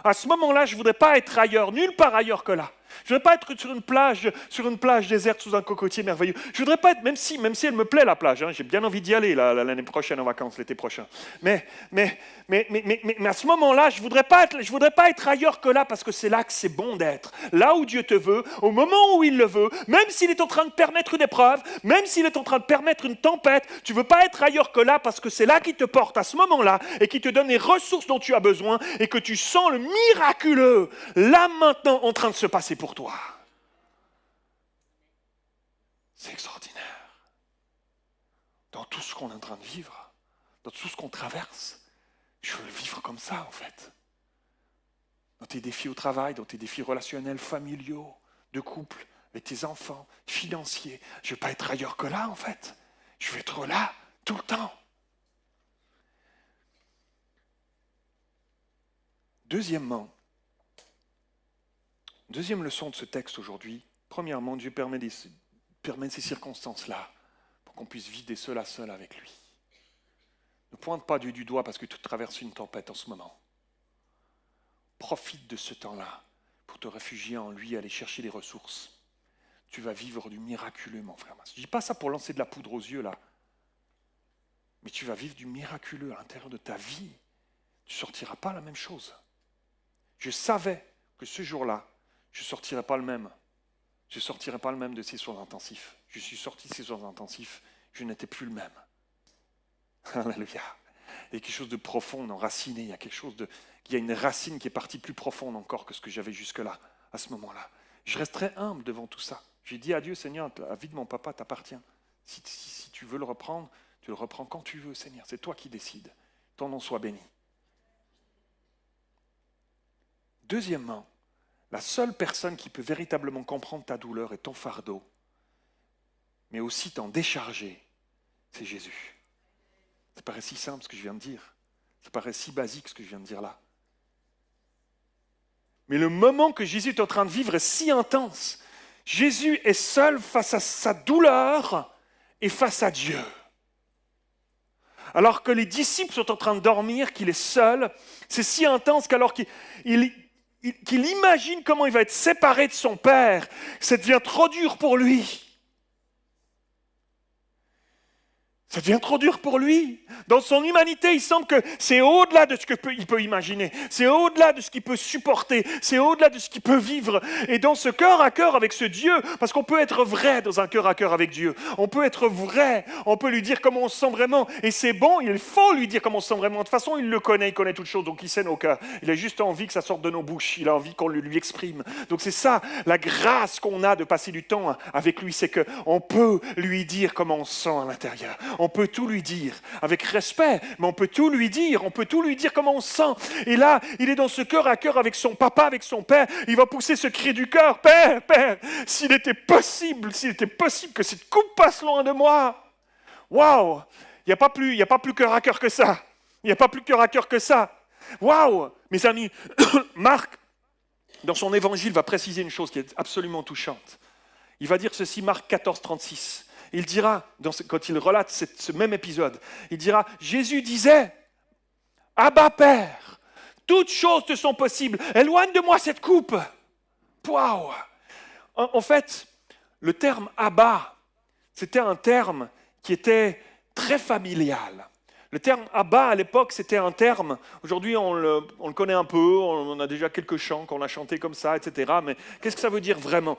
À ce moment-là, je ne voudrais pas être ailleurs, nulle part ailleurs que là. Je ne voudrais pas être sur une plage déserte sous un cocotier merveilleux. Je ne voudrais pas être, même si elle me plaît la plage, hein, j'ai bien envie d'y aller l'année prochaine en vacances, l'été prochain. Mais à ce moment-là, je ne voudrais pas être ailleurs que là, parce que c'est là que c'est bon d'être. Là où Dieu te veut, au moment où il le veut, même s'il est en train de permettre une épreuve, même s'il est en train de permettre une tempête, tu ne veux pas être ailleurs que là, parce que c'est là qui te porte à ce moment-là et qui te donne les ressources dont tu as besoin et que tu sens le miraculeux, là maintenant, en train de se passer pour toi. C'est extraordinaire. Dans tout ce qu'on est en train de vivre, dans tout ce qu'on traverse, je veux le vivre comme ça en fait. Dans tes défis au travail, dans tes défis relationnels, familiaux, de couple, avec tes enfants, financiers. Je ne veux pas être ailleurs que là en fait. Je veux être là tout le temps. Deuxième leçon de ce texte aujourd'hui. Premièrement, Dieu permet ces circonstances-là pour qu'on puisse vivre seul à seul avec lui. Ne pointe pas Dieu du doigt parce que tu traverses une tempête en ce moment. Profite de ce temps-là pour te réfugier en lui et aller chercher les ressources. Tu vas vivre du miraculeux, mon frère. Je ne dis pas ça pour lancer de la poudre aux yeux, là. Mais tu vas vivre du miraculeux à l'intérieur de ta vie. Tu ne sortiras pas la même chose. Je savais que ce jour-là, je ne sortirais pas le même. Je ne sortirais pas le même de ces soins intensifs. Je suis sorti de ces soins intensifs, je n'étais plus le même. Alléluia. Il y a quelque chose de profond, enraciné. Il y a une racine qui est partie plus profonde encore que ce que j'avais jusque-là, à ce moment-là. Je resterai humble devant tout ça. J'ai dit à Dieu, Seigneur, la vie de mon papa t'appartient. Si tu veux le reprendre, tu le reprends quand tu veux, Seigneur. C'est toi qui décides. Ton nom soit béni. Deuxièmement, la seule personne qui peut véritablement comprendre ta douleur et ton fardeau, mais aussi t'en décharger, c'est Jésus. Ça paraît si simple ce que je viens de dire. Ça paraît si basique ce que je viens de dire là. Mais le moment que Jésus est en train de vivre est si intense. Jésus est seul face à sa douleur et face à Dieu. Alors que les disciples sont en train de dormir, qu'il est seul, c'est si intense qu'alors qu'il imagine comment il va être séparé de son Père, ça devient trop dur pour lui. Ça devient trop dur pour lui. Dans son humanité, il semble que c'est au-delà de ce qu'il peut imaginer. C'est au-delà de ce qu'il peut supporter. C'est au-delà de ce qu'il peut vivre. Et dans ce cœur à cœur avec ce Dieu, parce qu'on peut être vrai dans un cœur à cœur avec Dieu. On peut être vrai. On peut lui dire comment on se sent vraiment. Et c'est bon, il faut lui dire comment on se sent vraiment. De toute façon, il le connaît, il connaît toutes choses, donc il sait nos cœurs. Il a juste envie que ça sorte de nos bouches. Il a envie qu'on le lui exprime. Donc c'est ça, la grâce qu'on a de passer du temps avec lui, c'est qu'on peut lui dire comment on se sent à l'intérieur. On peut tout lui dire, avec respect, mais on peut tout lui dire comment on se sent. Et là, il est dans ce cœur à cœur avec son papa, avec son père, il va pousser ce cri du cœur, Père, s'il était possible que cette coupe passe loin de moi. Waouh, il n'y a pas plus cœur à cœur que ça. Waouh, mes amis, Marc dans son évangile, va préciser une chose qui est absolument touchante. Il va dire ceci, Marc 14, 36. Il dira, quand il relate ce même épisode, il dira, Jésus disait, « Abba Père, toutes choses te sont possibles, éloigne de moi cette coupe. » Waouh! En fait, le terme « Abba », c'était un terme qui était très familial. Le terme « Abba » à l'époque, c'était un terme, aujourd'hui on le connaît un peu, on a déjà quelques chants qu'on a chantés comme ça, etc. Mais qu'est-ce que ça veut dire vraiment?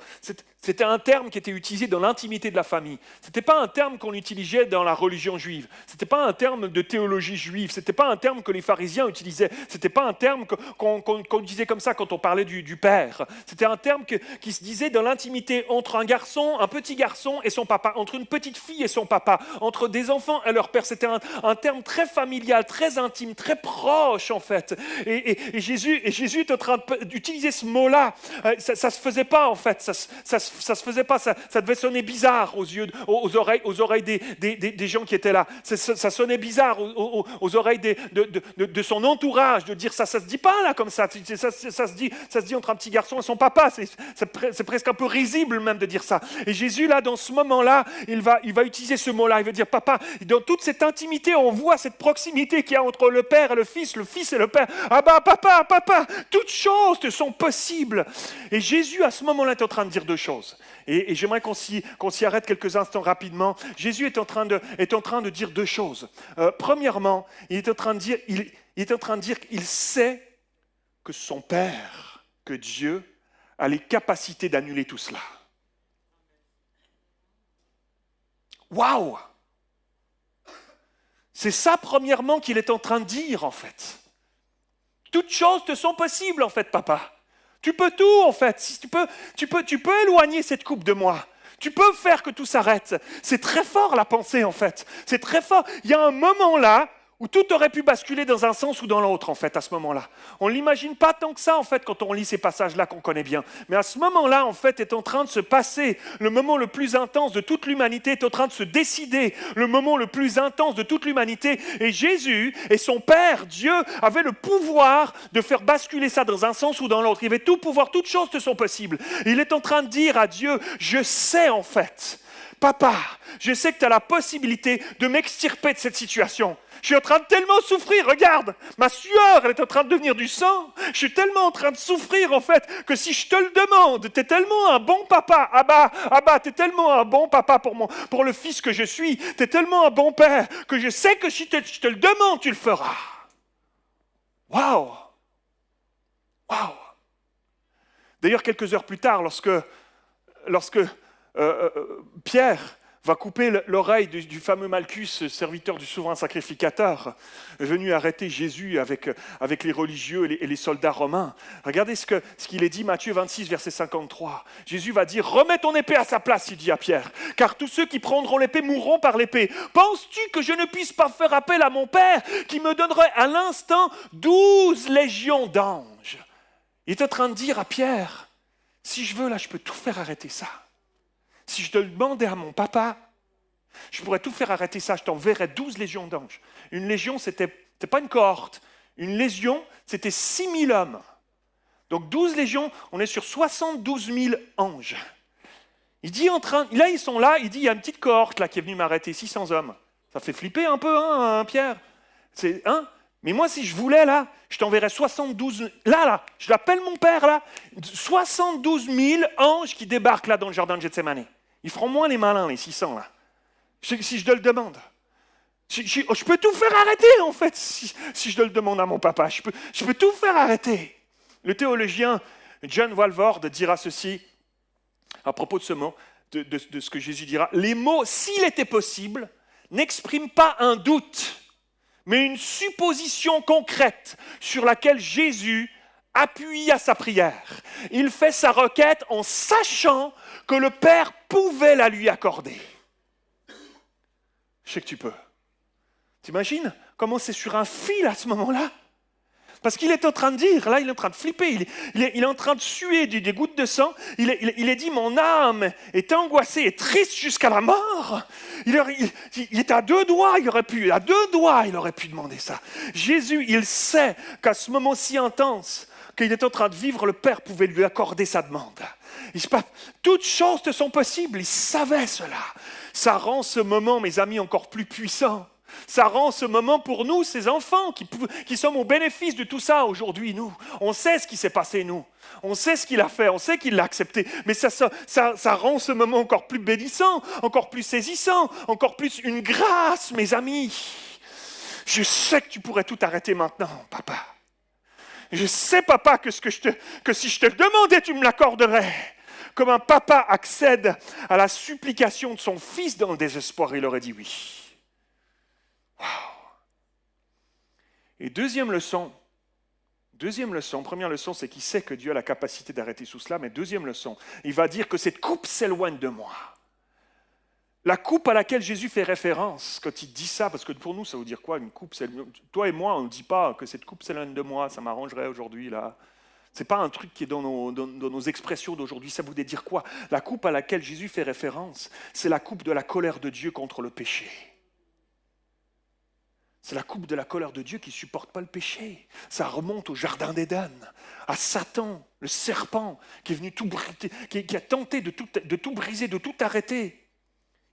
C'était un terme qui était utilisé dans l'intimité de la famille. Ce n'était pas un terme qu'on utilisait dans la religion juive. Ce n'était pas un terme de théologie juive. Ce n'était pas un terme que les pharisiens utilisaient. Ce n'était pas un terme qu'on disait comme ça quand on parlait du Père. C'était un terme qui se disait dans l'intimité entre un petit garçon et son papa, entre une petite fille et son papa, entre des enfants et leur père. C'était un terme très familial, très intime, très proche en fait. Et Jésus est en train d'utiliser ce mot-là. Ça ne se faisait pas en fait. Ça se faisait pas. Ça devait sonner bizarre aux oreilles des gens qui étaient là. Ça sonnait bizarre aux oreilles de son entourage de dire ça. Ça se dit pas là comme ça. Ça se dit entre un petit garçon et son papa. C'est presque un peu risible même de dire ça. Et Jésus là, dans ce moment-là, il va utiliser ce mot-là. Il va dire papa. Dans toute cette intimité, on voit cette proximité qu'il y a entre le Père et le Fils et le Père. Ah bah papa, toutes choses te sont possibles. Et Jésus à ce moment-là est en train de dire deux choses. Et j'aimerais qu'on s'y arrête quelques instants rapidement. Jésus est en train de dire deux choses. Premièrement, il est en train de dire qu'il sait que son Père, que Dieu, a les capacités d'annuler tout cela. Waouh! C'est ça, premièrement, qu'il est en train de dire, en fait. Toutes choses te sont possibles, en fait, papa. Tu peux tout, en fait. Tu peux éloigner cette coupe de moi. Tu peux faire que tout s'arrête. C'est très fort, la pensée, en fait. C'est très fort. Il y a un moment là où tout aurait pu basculer dans un sens ou dans l'autre, en fait, à ce moment-là. On ne l'imagine pas tant que ça, en fait, quand on lit ces passages-là qu'on connaît bien. Mais à ce moment-là, en fait, est en train de se passer le moment le plus intense de toute l'humanité, est en train de se décider le moment le plus intense de toute l'humanité. Et Jésus et son Père, Dieu, avaient le pouvoir de faire basculer ça dans un sens ou dans l'autre. Il avait tout pouvoir, toutes choses te sont possibles. Il est en train de dire à Dieu, je sais, en fait, papa, je sais que tu as la possibilité de m'extirper de cette situation. Je suis en train de tellement souffrir, regarde, ma sueur, elle est en train de devenir du sang. Je suis tellement en train de souffrir, en fait, que si je te le demande, tu es tellement un bon papa, Abba, tu es tellement un bon papa pour le fils que je suis, tu es tellement un bon père, que je sais que si je te le demande, tu le feras. Waouh! D'ailleurs, quelques heures plus tard, lorsque Pierre va couper l'oreille du fameux Malchus, serviteur du souverain sacrificateur, venu arrêter Jésus avec les religieux et les soldats romains. Regardez ce qu'il est dit, Matthieu 26, verset 53. Jésus va dire, remets ton épée à sa place, il dit à Pierre, car tous ceux qui prendront l'épée mourront par l'épée. Penses-tu que je ne puisse pas faire appel à mon Père, qui me donnerait à l'instant 12 légions d'anges? Il est en train de dire à Pierre, si je veux, là, je peux tout faire arrêter ça. Si je te le demandais à mon papa, je pourrais tout faire arrêter ça, je t'enverrais 12 légions d'anges. Une légion, c'était pas une cohorte. Une légion, c'était 6 000 hommes. Donc 12 légions, on est sur 72 000 anges. Il dit là ils sont là, il dit il y a une petite cohorte là qui est venue m'arrêter, 600 hommes. Ça fait flipper un peu, Pierre. Mais moi, si je voulais, là, je t'enverrais 72... Là, je l'appelle mon père, là. 72 000 anges qui débarquent, là, dans le jardin de Gethsémani. Ils feront moins les malins, les 600, là. Si je te le demande. Je peux tout faire arrêter, en fait, si je te le demande à mon papa. Je peux tout faire arrêter. Le théologien John Walvoord dira ceci, à propos de ce mot, de ce que Jésus dira. Les mots, s'il était possible, n'expriment pas un doute, mais une supposition concrète sur laquelle Jésus appuie à sa prière. Il fait sa requête en sachant que le Père pouvait la lui accorder. Je sais que tu peux. T'imagines comment c'est sur un fil à ce moment-là? Parce qu'il est en train de dire, là il est en train de flipper, il est en train de suer des gouttes de sang, il est dit mon âme est angoissée et triste jusqu'à la mort. Il est à deux doigts, il aurait pu demander ça. Jésus, il sait qu'à ce moment si intense, qu'il était en train de vivre, le Père pouvait lui accorder sa demande. Toutes choses te sont possibles, il savait cela. Ça rend ce moment, mes amis, encore plus puissant. Ça rend ce moment pour nous, ces enfants, qui sommes au bénéfice de tout ça aujourd'hui, nous. On sait ce qui s'est passé, nous. On sait ce qu'il a fait, on sait qu'il l'a accepté. Mais ça rend ce moment encore plus bénissant, encore plus saisissant, encore plus une grâce, mes amis. Je sais que tu pourrais tout arrêter maintenant, papa. Je sais, papa, que si je te le demandais, tu me l'accorderais. Comme un papa accède à la supplication de son fils dans le désespoir, il aurait dit oui. Wow. Et deuxième leçon, première leçon, c'est qu'il sait que Dieu a la capacité d'arrêter tout cela, mais deuxième leçon, il va dire que cette coupe s'éloigne de moi. La coupe à laquelle Jésus fait référence, quand il dit ça, parce que pour nous, ça veut dire quoi, une coupe? Toi et moi, on ne dit pas que cette coupe s'éloigne de moi, ça m'arrangerait aujourd'hui, là. Ce n'est pas un truc qui est dans nos expressions d'aujourd'hui, ça voudrait dire quoi? La coupe à laquelle Jésus fait référence, c'est la coupe de la colère de Dieu contre le péché. C'est la coupe de la colère de Dieu qui ne supporte pas le péché. Ça remonte au jardin d'Éden, à Satan, le serpent, qui est venu tout briser, qui a tenté de tout briser, de tout arrêter.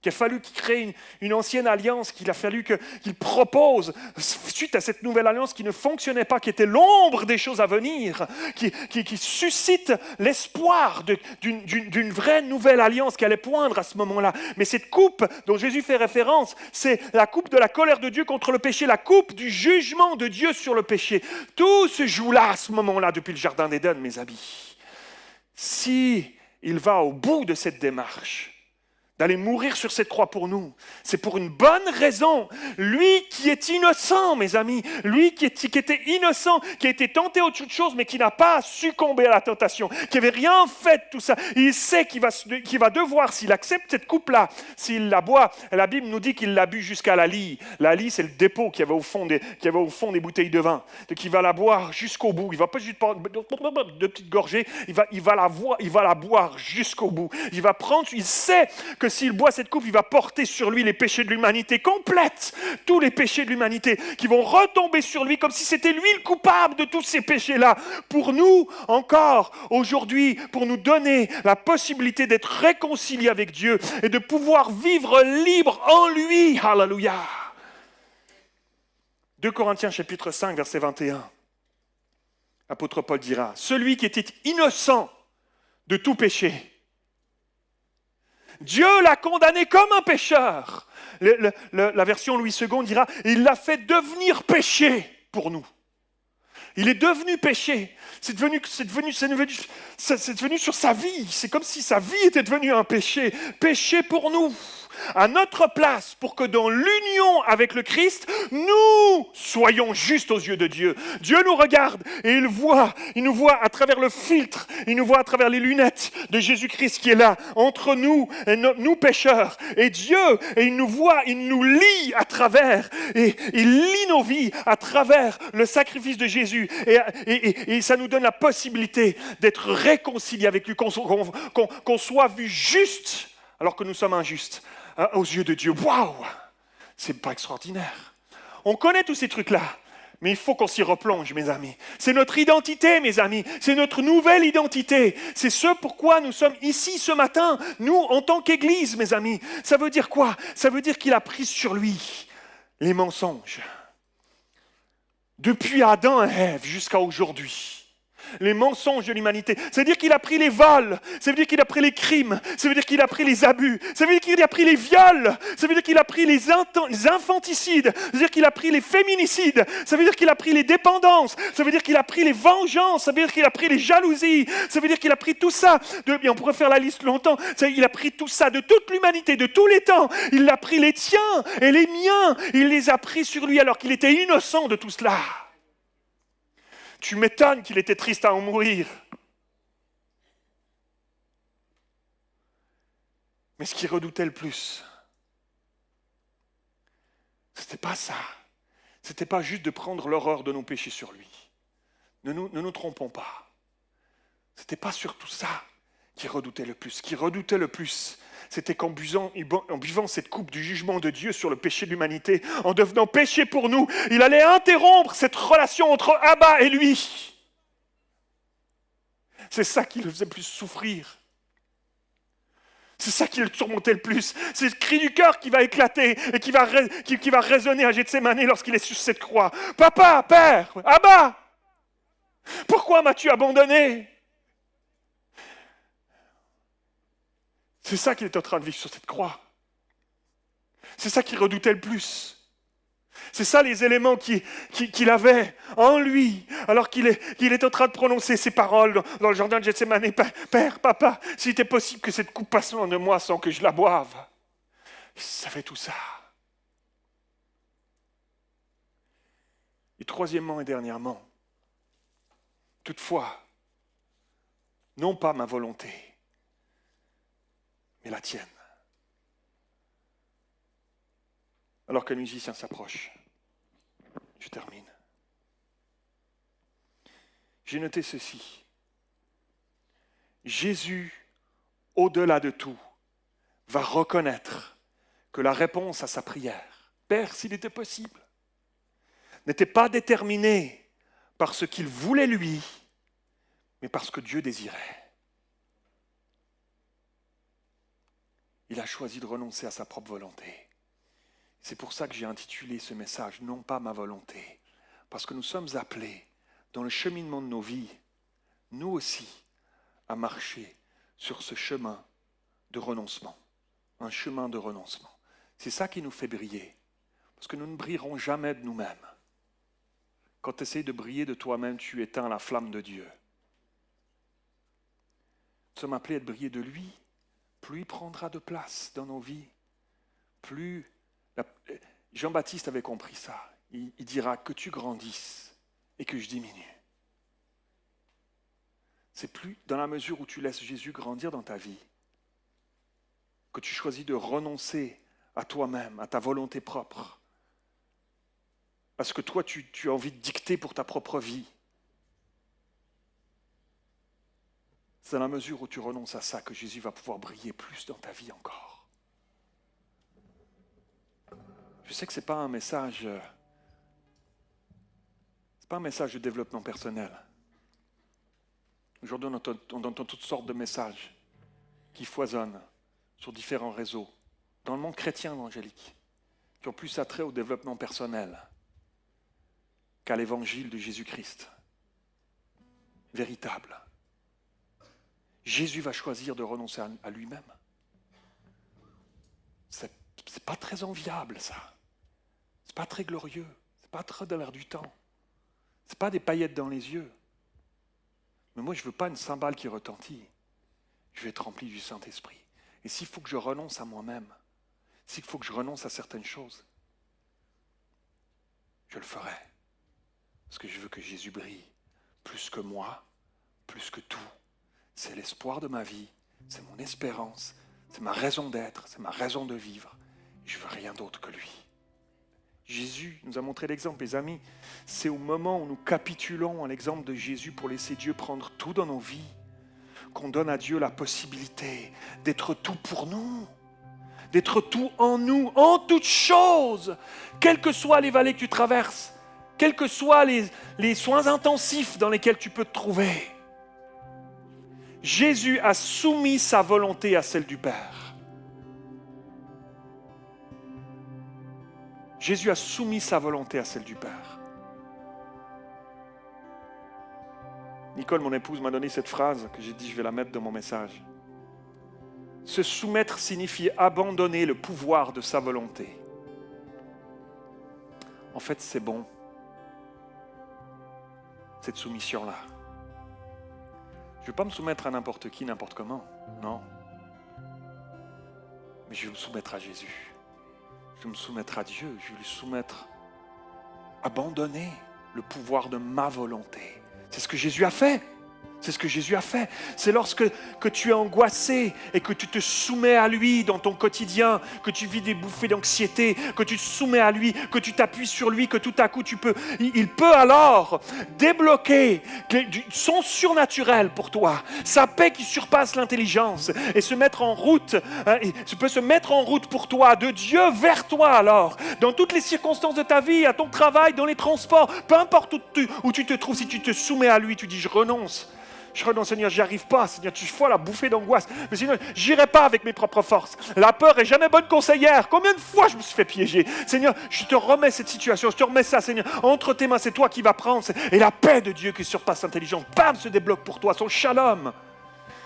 Qu'il a fallu qu'il crée une ancienne alliance, qu'il a fallu qu'il propose, suite à cette nouvelle alliance qui ne fonctionnait pas, qui était l'ombre des choses à venir, qui suscite l'espoir d'une vraie nouvelle alliance qui allait poindre à ce moment-là. Mais cette coupe dont Jésus fait référence, c'est la coupe de la colère de Dieu contre le péché, la coupe du jugement de Dieu sur le péché. Tout se joue là, à ce moment-là, depuis le jardin d'Éden, mes amis. Si il va au bout de cette démarche, d'aller mourir sur cette croix pour nous, c'est pour une bonne raison. Lui qui est innocent, mes amis, lui qui était innocent, qui a été tenté à toute chose, mais qui n'a pas succombé à la tentation, qui n'avait rien fait de tout ça, il sait qu'il va devoir, s'il accepte cette coupe-là, s'il la boit, la Bible nous dit qu'il l'a bu jusqu'à la lie. La lie, c'est le dépôt qu'il y avait au fond des bouteilles de vin. Donc il va la boire jusqu'au bout. Il ne va pas juste prendre de petites gorgées, il va la boire jusqu'au bout. Il sait que s'il boit cette coupe, il va porter sur lui les péchés de l'humanité complète, tous les péchés de l'humanité qui vont retomber sur lui comme si c'était lui le coupable de tous ces péchés-là. Pour nous, encore aujourd'hui, pour nous donner la possibilité d'être réconciliés avec Dieu et de pouvoir vivre libre en lui. Alléluia. 2 Corinthiens chapitre 5, verset 21. L'apôtre Paul dira, « Celui qui était innocent de tout péché, Dieu l'a condamné comme un pécheur. » La version Louis II dira, il l'a fait devenir péché pour nous. Il est devenu péché. C'est devenu sur sa vie. C'est comme si sa vie était devenue un péché. Péché pour nous. À notre place, pour que dans l'union avec le Christ, nous soyons justes aux yeux de Dieu. Dieu nous regarde et il nous voit à travers le filtre, il nous voit à travers les lunettes de Jésus-Christ qui est là, entre nous et nous pécheurs. Et Dieu, et il nous voit, il nous lit à travers, et il lit nos vies à travers le sacrifice de Jésus. Et ça nous donne la possibilité d'être réconciliés avec lui, qu'on soit vu juste alors que nous sommes injustes aux yeux de Dieu. Waouh! C'est pas extraordinaire. On connaît tous ces trucs-là, mais il faut qu'on s'y replonge, mes amis. C'est notre identité, mes amis. C'est notre nouvelle identité. C'est ce pourquoi nous sommes ici ce matin, nous, en tant qu'Église, mes amis. Ça veut dire quoi? Ça veut dire qu'il a pris sur lui les mensonges. Depuis Adam et Ève jusqu'à aujourd'hui. Les mensonges de l'humanité. Ça veut dire qu'il a pris les vols. Ça veut dire qu'il a pris les crimes. Ça veut dire qu'il a pris les abus. Ça veut dire qu'il a pris les viols. Ça veut dire qu'il a pris les infanticides. Ça veut dire qu'il a pris les féminicides. Ça veut dire qu'il a pris les dépendances. Ça veut dire qu'il a pris les vengeances. Ça veut dire qu'il a pris les jalousies. Ça veut dire qu'il a pris tout ça. Et on pourrait faire la liste longtemps. Il a pris tout ça de toute l'humanité, de tous les temps. Il a pris les tiens et les miens. Il les a pris sur lui alors qu'il était innocent de tout cela. Tu m'étonnes qu'il était triste à en mourir. Mais ce qu'il redoutait le plus, c'était pas ça. C'était pas juste de prendre l'horreur de nos péchés sur lui. Ne nous trompons pas. C'était pas surtout ça qu'il redoutait le plus. Ce qu'il redoutait le plus, c'était qu'en buvant cette coupe du jugement de Dieu sur le péché de l'humanité, en devenant péché pour nous, il allait interrompre cette relation entre Abba et lui. C'est ça qui le faisait plus souffrir. C'est ça qui le tourmentait le plus. C'est le cri du cœur qui va éclater et qui va résonner à Gethsémani lorsqu'il est sur cette croix. Papa, Père, Abba, pourquoi m'as-tu abandonné? C'est ça qu'il est en train de vivre sur cette croix. C'est ça qu'il redoutait le plus. C'est ça les éléments qu'il avait en lui, alors qu'il est en train de prononcer ces paroles dans le jardin de Gethsémani. Père, papa, s'il était possible que cette coupe passe loin de moi sans que je la boive. Il savait tout ça. Et troisièmement et dernièrement, toutefois, non pas ma volonté, mais la tienne. Alors qu'un musicien s'approche, je termine. J'ai noté ceci. Jésus, au-delà de tout, va reconnaître que la réponse à sa prière, Père, s'il était possible, n'était pas déterminée par ce qu'il voulait lui, mais par ce que Dieu désirait. Il a choisi de renoncer à sa propre volonté. C'est pour ça que j'ai intitulé ce message « Non pas ma volonté », parce que nous sommes appelés, dans le cheminement de nos vies, nous aussi, à marcher sur ce chemin de renoncement, un chemin de renoncement. C'est ça qui nous fait briller, parce que nous ne brillerons jamais de nous-mêmes. Quand tu essaies de briller de toi-même, tu éteins la flamme de Dieu. Nous sommes appelés à briller de lui, plus il prendra de place dans nos vies, plus... Jean-Baptiste avait compris ça. Il dira que tu grandisses et que je diminue. C'est plus dans la mesure où tu laisses Jésus grandir dans ta vie, que tu choisis de renoncer à toi-même, à ta volonté propre, à ce que toi tu as envie de dicter pour ta propre vie. C'est dans la mesure où tu renonces à ça que Jésus va pouvoir briller plus dans ta vie encore. Je sais que ce n'est pas un message de développement personnel. Aujourd'hui, on entend toutes sortes de messages qui foisonnent sur différents réseaux, dans le monde chrétien évangélique, qui ont plus attrait au développement personnel qu'à l'évangile de Jésus-Christ, véritable. Jésus va choisir de renoncer à lui-même. C'est pas très enviable, ça. C'est pas très glorieux. C'est pas très dans l'air du temps. C'est pas des paillettes dans les yeux. Mais moi, je veux pas une cymbale qui retentit. Je veux être rempli du Saint-Esprit. Et s'il faut que je renonce à moi-même, s'il faut que je renonce à certaines choses, je le ferai. Parce que je veux que Jésus brille plus que moi, plus que tout. C'est l'espoir de ma vie, c'est mon espérance, c'est ma raison d'être, c'est ma raison de vivre. Je veux rien d'autre que lui. Jésus nous a montré l'exemple, les amis. C'est au moment où nous capitulons à l'exemple de Jésus pour laisser Dieu prendre tout dans nos vies, qu'on donne à Dieu la possibilité d'être tout pour nous, d'être tout en nous, en toutes choses, quelles que soient les vallées que tu traverses, quels que soient les soins intensifs dans lesquels tu peux te trouver. Jésus a soumis sa volonté à celle du Père. Jésus a soumis sa volonté à celle du Père. Nicole, mon épouse, m'a donné cette phrase que j'ai dit, je vais la mettre dans mon message. Se soumettre signifie abandonner le pouvoir de sa volonté. En fait, c'est bon, cette soumission-là. Je ne vais pas me soumettre à n'importe qui, n'importe comment, non. Mais je vais me soumettre à Jésus. Je vais me soumettre à Dieu, je vais lui soumettre, abandonner le pouvoir de ma volonté. C'est ce que Jésus a fait. C'est ce que Jésus a fait. C'est lorsque tu es angoissé et que tu te soumets à lui dans ton quotidien, que tu vis des bouffées d'anxiété, que tu te soumets à lui, que tu t'appuies sur lui, que tout à coup il peut alors débloquer son surnaturel pour toi, sa paix qui surpasse l'intelligence et se mettre en route, peut se mettre en route pour toi, de Dieu vers toi alors, dans toutes les circonstances de ta vie, à ton travail, dans les transports, peu importe où tu te trouves, si tu te soumets à lui, tu dis je renonce. Je renonce, Seigneur, j'y arrive pas. Seigneur, tu vois la bouffée d'angoisse. Mais Seigneur, j'irai pas avec mes propres forces. La peur est jamais bonne conseillère. Combien de fois je me suis fait piéger? Seigneur, je te remets cette situation. Je te remets ça, Seigneur. Entre tes mains, c'est toi qui vas prendre. Et la paix de Dieu qui surpasse l'intelligence, bam, se débloque pour toi. Son shalom.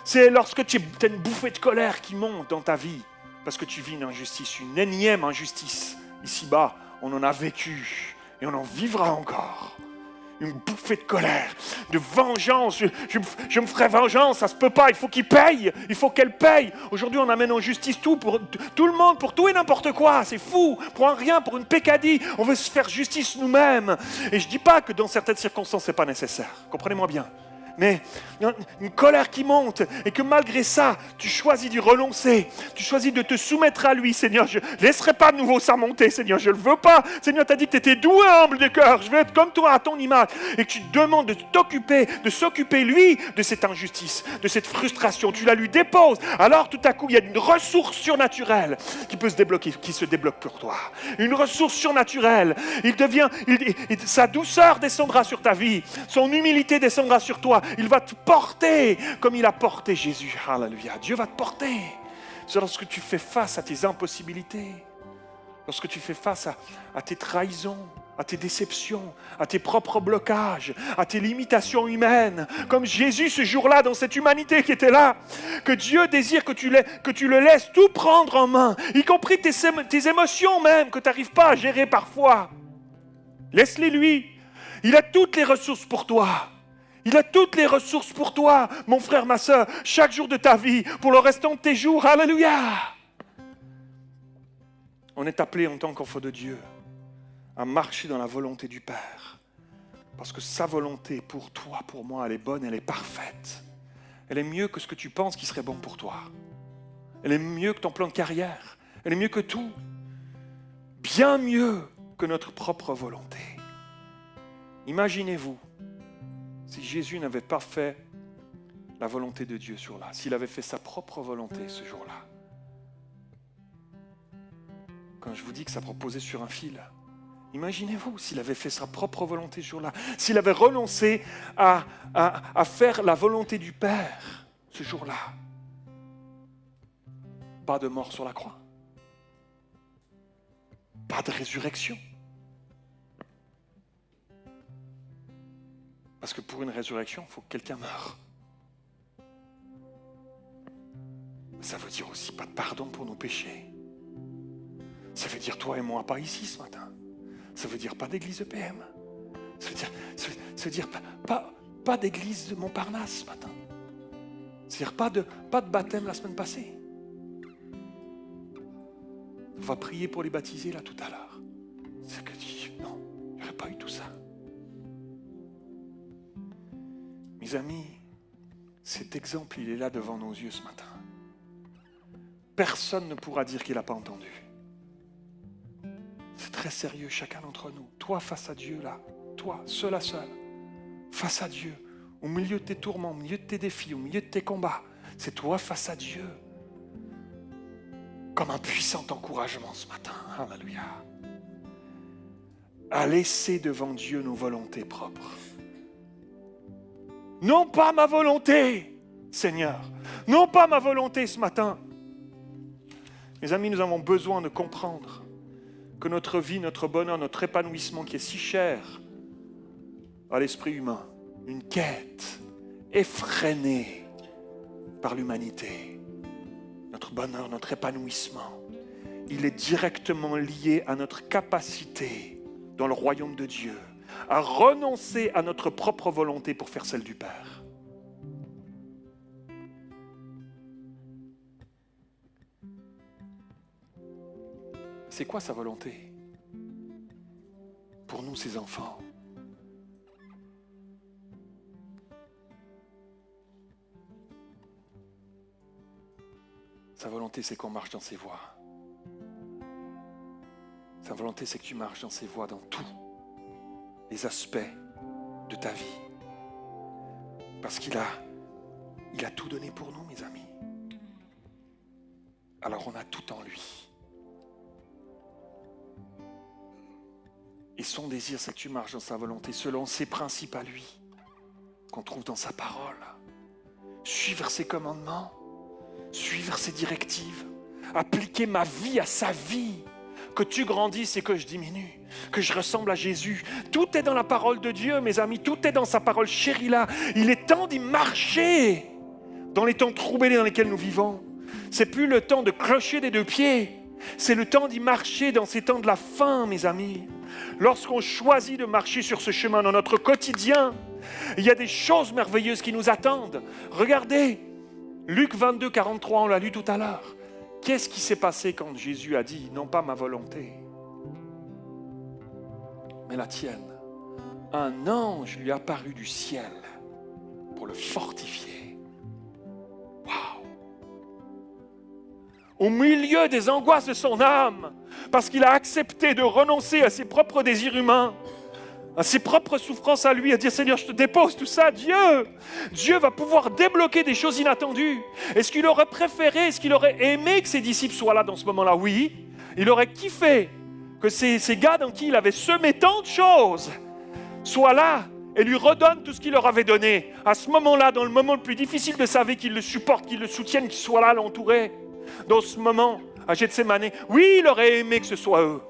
C'est lorsque tu as une bouffée de colère qui monte dans ta vie. Parce que tu vis une injustice, une énième injustice. Ici-bas, on en a vécu. Et on en vivra encore. Une bouffée de colère, de vengeance. Je me ferai vengeance, ça se peut pas. Il faut qu'il paye, il faut qu'elle paye. Aujourd'hui, on amène en justice tout pour tout le monde, pour tout et n'importe quoi. C'est fou, pour un rien, pour une pécadille. On veut se faire justice nous-mêmes. Et je dis pas que dans certaines circonstances, c'est pas nécessaire. Comprenez-moi bien. Mais une colère qui monte et que malgré ça, tu choisis d'y renoncer. Tu choisis de te soumettre à lui, Seigneur. Je ne laisserai pas de nouveau ça monter, Seigneur. Je ne le veux pas. Seigneur, tu as dit que tu étais doux et humble de cœur. Je veux être comme toi à ton image. Et que tu te demandes de t'occuper, de s'occuper, lui, de cette injustice, de cette frustration. Tu la lui déposes. Alors, tout à coup, il y a une ressource surnaturelle qui peut se débloquer, qui se débloque pour toi. Une ressource surnaturelle. Sa douceur descendra sur ta vie. Son humilité descendra sur toi. Il va te porter comme il a porté Jésus. Alléluia. Dieu va te porter. C'est lorsque tu fais face à tes impossibilités, lorsque tu fais face à tes trahisons, à tes déceptions, à tes propres blocages, à tes limitations humaines, comme Jésus ce jour-là dans cette humanité qui était là, que Dieu désire que tu le laisses tout prendre en main, y compris tes émotions même, que tu n'arrives pas à gérer parfois. Laisse-les lui. Il a toutes les ressources pour toi. Il a toutes les ressources pour toi, mon frère, ma soeur, chaque jour de ta vie, pour le restant de tes jours. Alléluia! On est appelé en tant qu'enfant de Dieu à marcher dans la volonté du Père. Parce que sa volonté pour toi, pour moi, elle est bonne, elle est parfaite. Elle est mieux que ce que tu penses qui serait bon pour toi. Elle est mieux que ton plan de carrière. Elle est mieux que tout. Bien mieux que notre propre volonté. Imaginez-vous, si Jésus n'avait pas fait la volonté de Dieu ce jour-là, s'il avait fait sa propre volonté ce jour-là. Quand je vous dis que ça reposait sur un fil, imaginez-vous s'il avait fait sa propre volonté ce jour-là, s'il avait renoncé à faire la volonté du Père ce jour-là. Pas de mort sur la croix. Pas de résurrection. Parce que pour une résurrection, il faut que quelqu'un meure. Ça veut dire aussi pas de pardon pour nos péchés. Ça veut dire toi et moi pas ici ce matin. Ça veut dire pas d'église EPM. Ça veut dire pas d'église de Montparnasse ce matin. Ça veut dire pas de baptême la semaine passée. On va prier pour les baptisés là tout à l'heure. C'est que non, il n'y aurait pas eu tout ça. Mes amis, cet exemple, il est là devant nos yeux ce matin. Personne ne pourra dire qu'il n'a pas entendu. C'est très sérieux, chacun d'entre nous. Toi face à Dieu, là, toi, seul à seul, face à Dieu, au milieu de tes tourments, au milieu de tes défis, au milieu de tes combats, c'est toi face à Dieu. Comme un puissant encouragement ce matin. Alléluia. À laisser devant Dieu nos volontés propres. Non pas ma volonté, Seigneur. Non pas ma volonté ce matin. Mes amis, nous avons besoin de comprendre que notre vie, notre bonheur, notre épanouissement qui est si cher à l'esprit humain, une quête effrénée par l'humanité, notre bonheur, notre épanouissement, il est directement lié à notre capacité dans le royaume de Dieu à renoncer à notre propre volonté pour faire celle du Père. C'est quoi sa volonté pour nous, ses enfants? Sa volonté, c'est qu'on marche dans ses voies. Sa volonté, c'est que tu marches dans ses voies dans tous les aspects de ta vie. Parce qu'il a tout donné pour nous, mes amis. Alors on a tout en lui. Et son désir, c'est que tu marches dans sa volonté, selon ses principes à lui, qu'on trouve dans sa parole. suivre ses commandements, suivre ses directives, appliquer ma vie à sa vie, que tu grandisses et que je diminue, que je ressemble à Jésus. Tout est dans la parole de Dieu, mes amis, tout est dans sa parole chérie là. Il est temps d'y marcher dans les temps troublés dans lesquels nous vivons. C'est plus le temps de clocher des deux pieds, c'est le temps d'y marcher dans ces temps de la fin, mes amis. Lorsqu'on choisit de marcher sur ce chemin dans notre quotidien, il y a des choses merveilleuses qui nous attendent. Regardez, Luc 22, 43, on l'a lu tout à l'heure. Qu'est-ce qui s'est passé quand Jésus a dit « Non pas ma volonté, mais la tienne ». Un ange lui est apparu du ciel pour le fortifier. Waouh! Au milieu des angoisses de son âme, parce qu'il a accepté de renoncer à ses propres désirs humains, à ses propres souffrances à lui, à dire « Seigneur, je te dépose tout ça, Dieu va pouvoir débloquer des choses inattendues. » Est-ce qu'il aurait préféré, est-ce qu'il aurait aimé que ses disciples soient là dans ce moment-là? Oui. Il aurait kiffé que ces gars dans qui il avait semé tant de choses soient là et lui redonnent tout ce qu'il leur avait donné. À ce moment-là, dans le moment le plus difficile de sa vie, qu'ils le supportent, qu'ils le soutiennent, qu'ils soient là, l'entourer. Dans ce moment, à Gethsémani, oui, il aurait aimé que ce soit eux.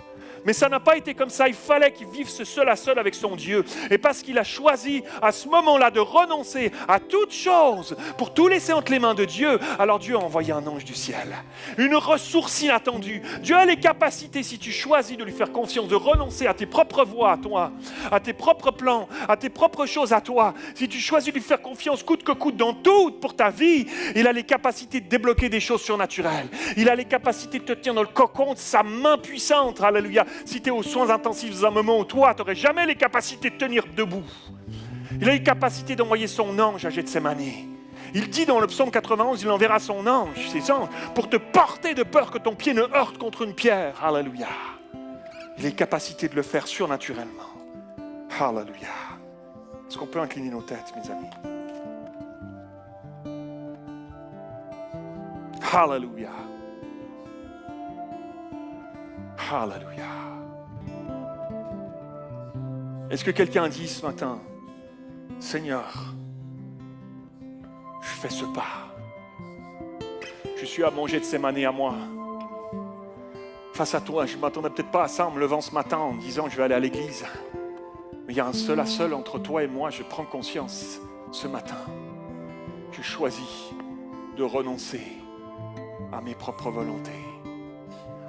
Mais ça n'a pas été comme ça. Il fallait qu'il vive ce seul à seul avec son Dieu. Et parce qu'il a choisi à ce moment-là de renoncer à toute chose pour tout laisser entre les mains de Dieu, alors Dieu a envoyé un ange du ciel. Une ressource inattendue. Dieu a les capacités, si tu choisis de lui faire confiance, de renoncer à tes propres voies à toi, à tes propres plans, à tes propres choses à toi. Si tu choisis de lui faire confiance coûte que coûte dans tout pour ta vie, il a les capacités de débloquer des choses surnaturelles. Il a les capacités de te tenir dans le cocon de sa main puissante. Alléluia. Si tu es aux soins intensifs dans un moment où toi, tu n'aurais jamais les capacités de tenir debout. Il a les capacités d'envoyer son ange à Gethsémani. Il dit dans le psaume 91, il enverra son ange, ses anges, pour te porter de peur que ton pied ne heurte contre une pierre. Alléluia. Il a les capacités de le faire surnaturellement. Alléluia. Est-ce qu'on peut incliner nos têtes, mes amis? Alléluia. Alléluia. Est-ce que quelqu'un dit ce matin, Seigneur, je fais ce pas. Je suis à manger de ces manées à moi. Face à toi, je ne m'attendais peut-être pas à ça en me levant ce matin en me disant je vais aller à l'église. Mais il y a un seul à seul entre toi et moi. Je prends conscience ce matin. Je choisis de renoncer à mes propres volontés,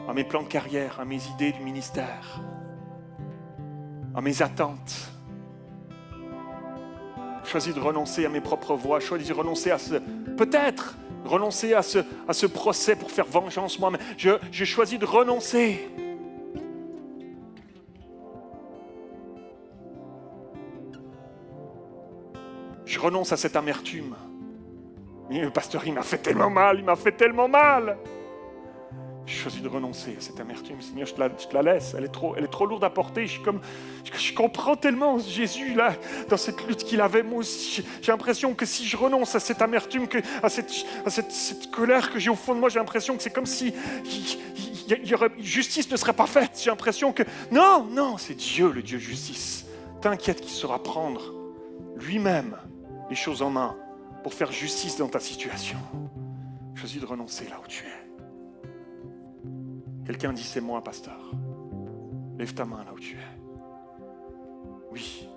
à mes plans de carrière, à mes idées du ministère, à mes attentes. Je choisis de renoncer à mes propres voies. Je choisis de renoncer à renoncer à ce procès pour faire vengeance moi-même. Je choisis de renoncer. Je renonce à cette amertume. Mais le pasteur, il m'a fait tellement mal. Je choisis de renoncer à cette amertume. Seigneur, je te la laisse. Elle est trop lourde à porter. Je comprends tellement Jésus, là, dans cette lutte qu'il avait. Moi aussi, j'ai l'impression que si je renonce à cette amertume, à cette colère que j'ai au fond de moi, j'ai l'impression que c'est comme si justice ne serait pas faite. J'ai l'impression que... Non, c'est Dieu, le Dieu justice. T'inquiète qu'il saura prendre lui-même les choses en main pour faire justice dans ta situation. Choisis de renoncer là où tu es. Quelqu'un dit, c'est moi, pasteur. Lève ta main là où tu es. Oui.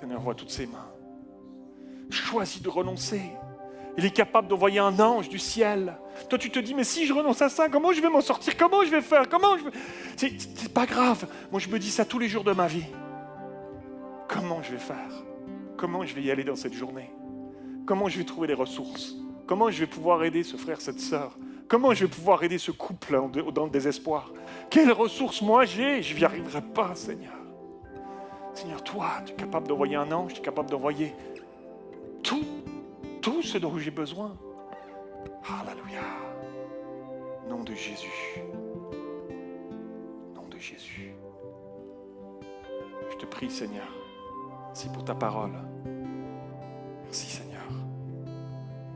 Seigneur, vois toutes ces mains. Choisis de renoncer. Il est capable d'envoyer un ange du ciel. Toi, tu te dis, mais si je renonce à ça, comment je vais m'en sortir? Comment je vais faire? C'est pas grave. Moi, je me dis ça tous les jours de ma vie. Comment je vais faire? Comment je vais y aller dans cette journée? Comment je vais trouver les ressources? Comment je vais pouvoir aider ce frère, cette sœur? Comment je vais pouvoir aider ce couple dans le désespoir? Quelles ressources moi j'ai? Je n'y arriverai pas, Seigneur. Seigneur, toi, tu es capable d'envoyer un ange, tu es capable d'envoyer tout ce dont j'ai besoin. Alléluia. Nom de Jésus. Nom de Jésus. Je te prie, Seigneur. Merci pour ta parole. Merci, Seigneur,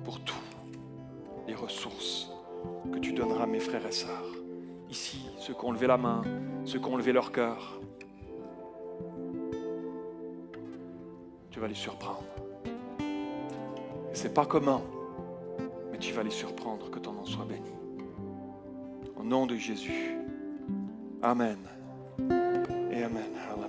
pour toutes les ressources que tu donneras à mes frères et sœurs. Ici, ceux qui ont levé la main, ceux qui ont levé leur cœur. Tu tu vas les surprendre. Et c'est pas comment, mais tu vas les surprendre, que ton nom soit béni. Au nom de Jésus. Amen. Et Amen. Hallelujah.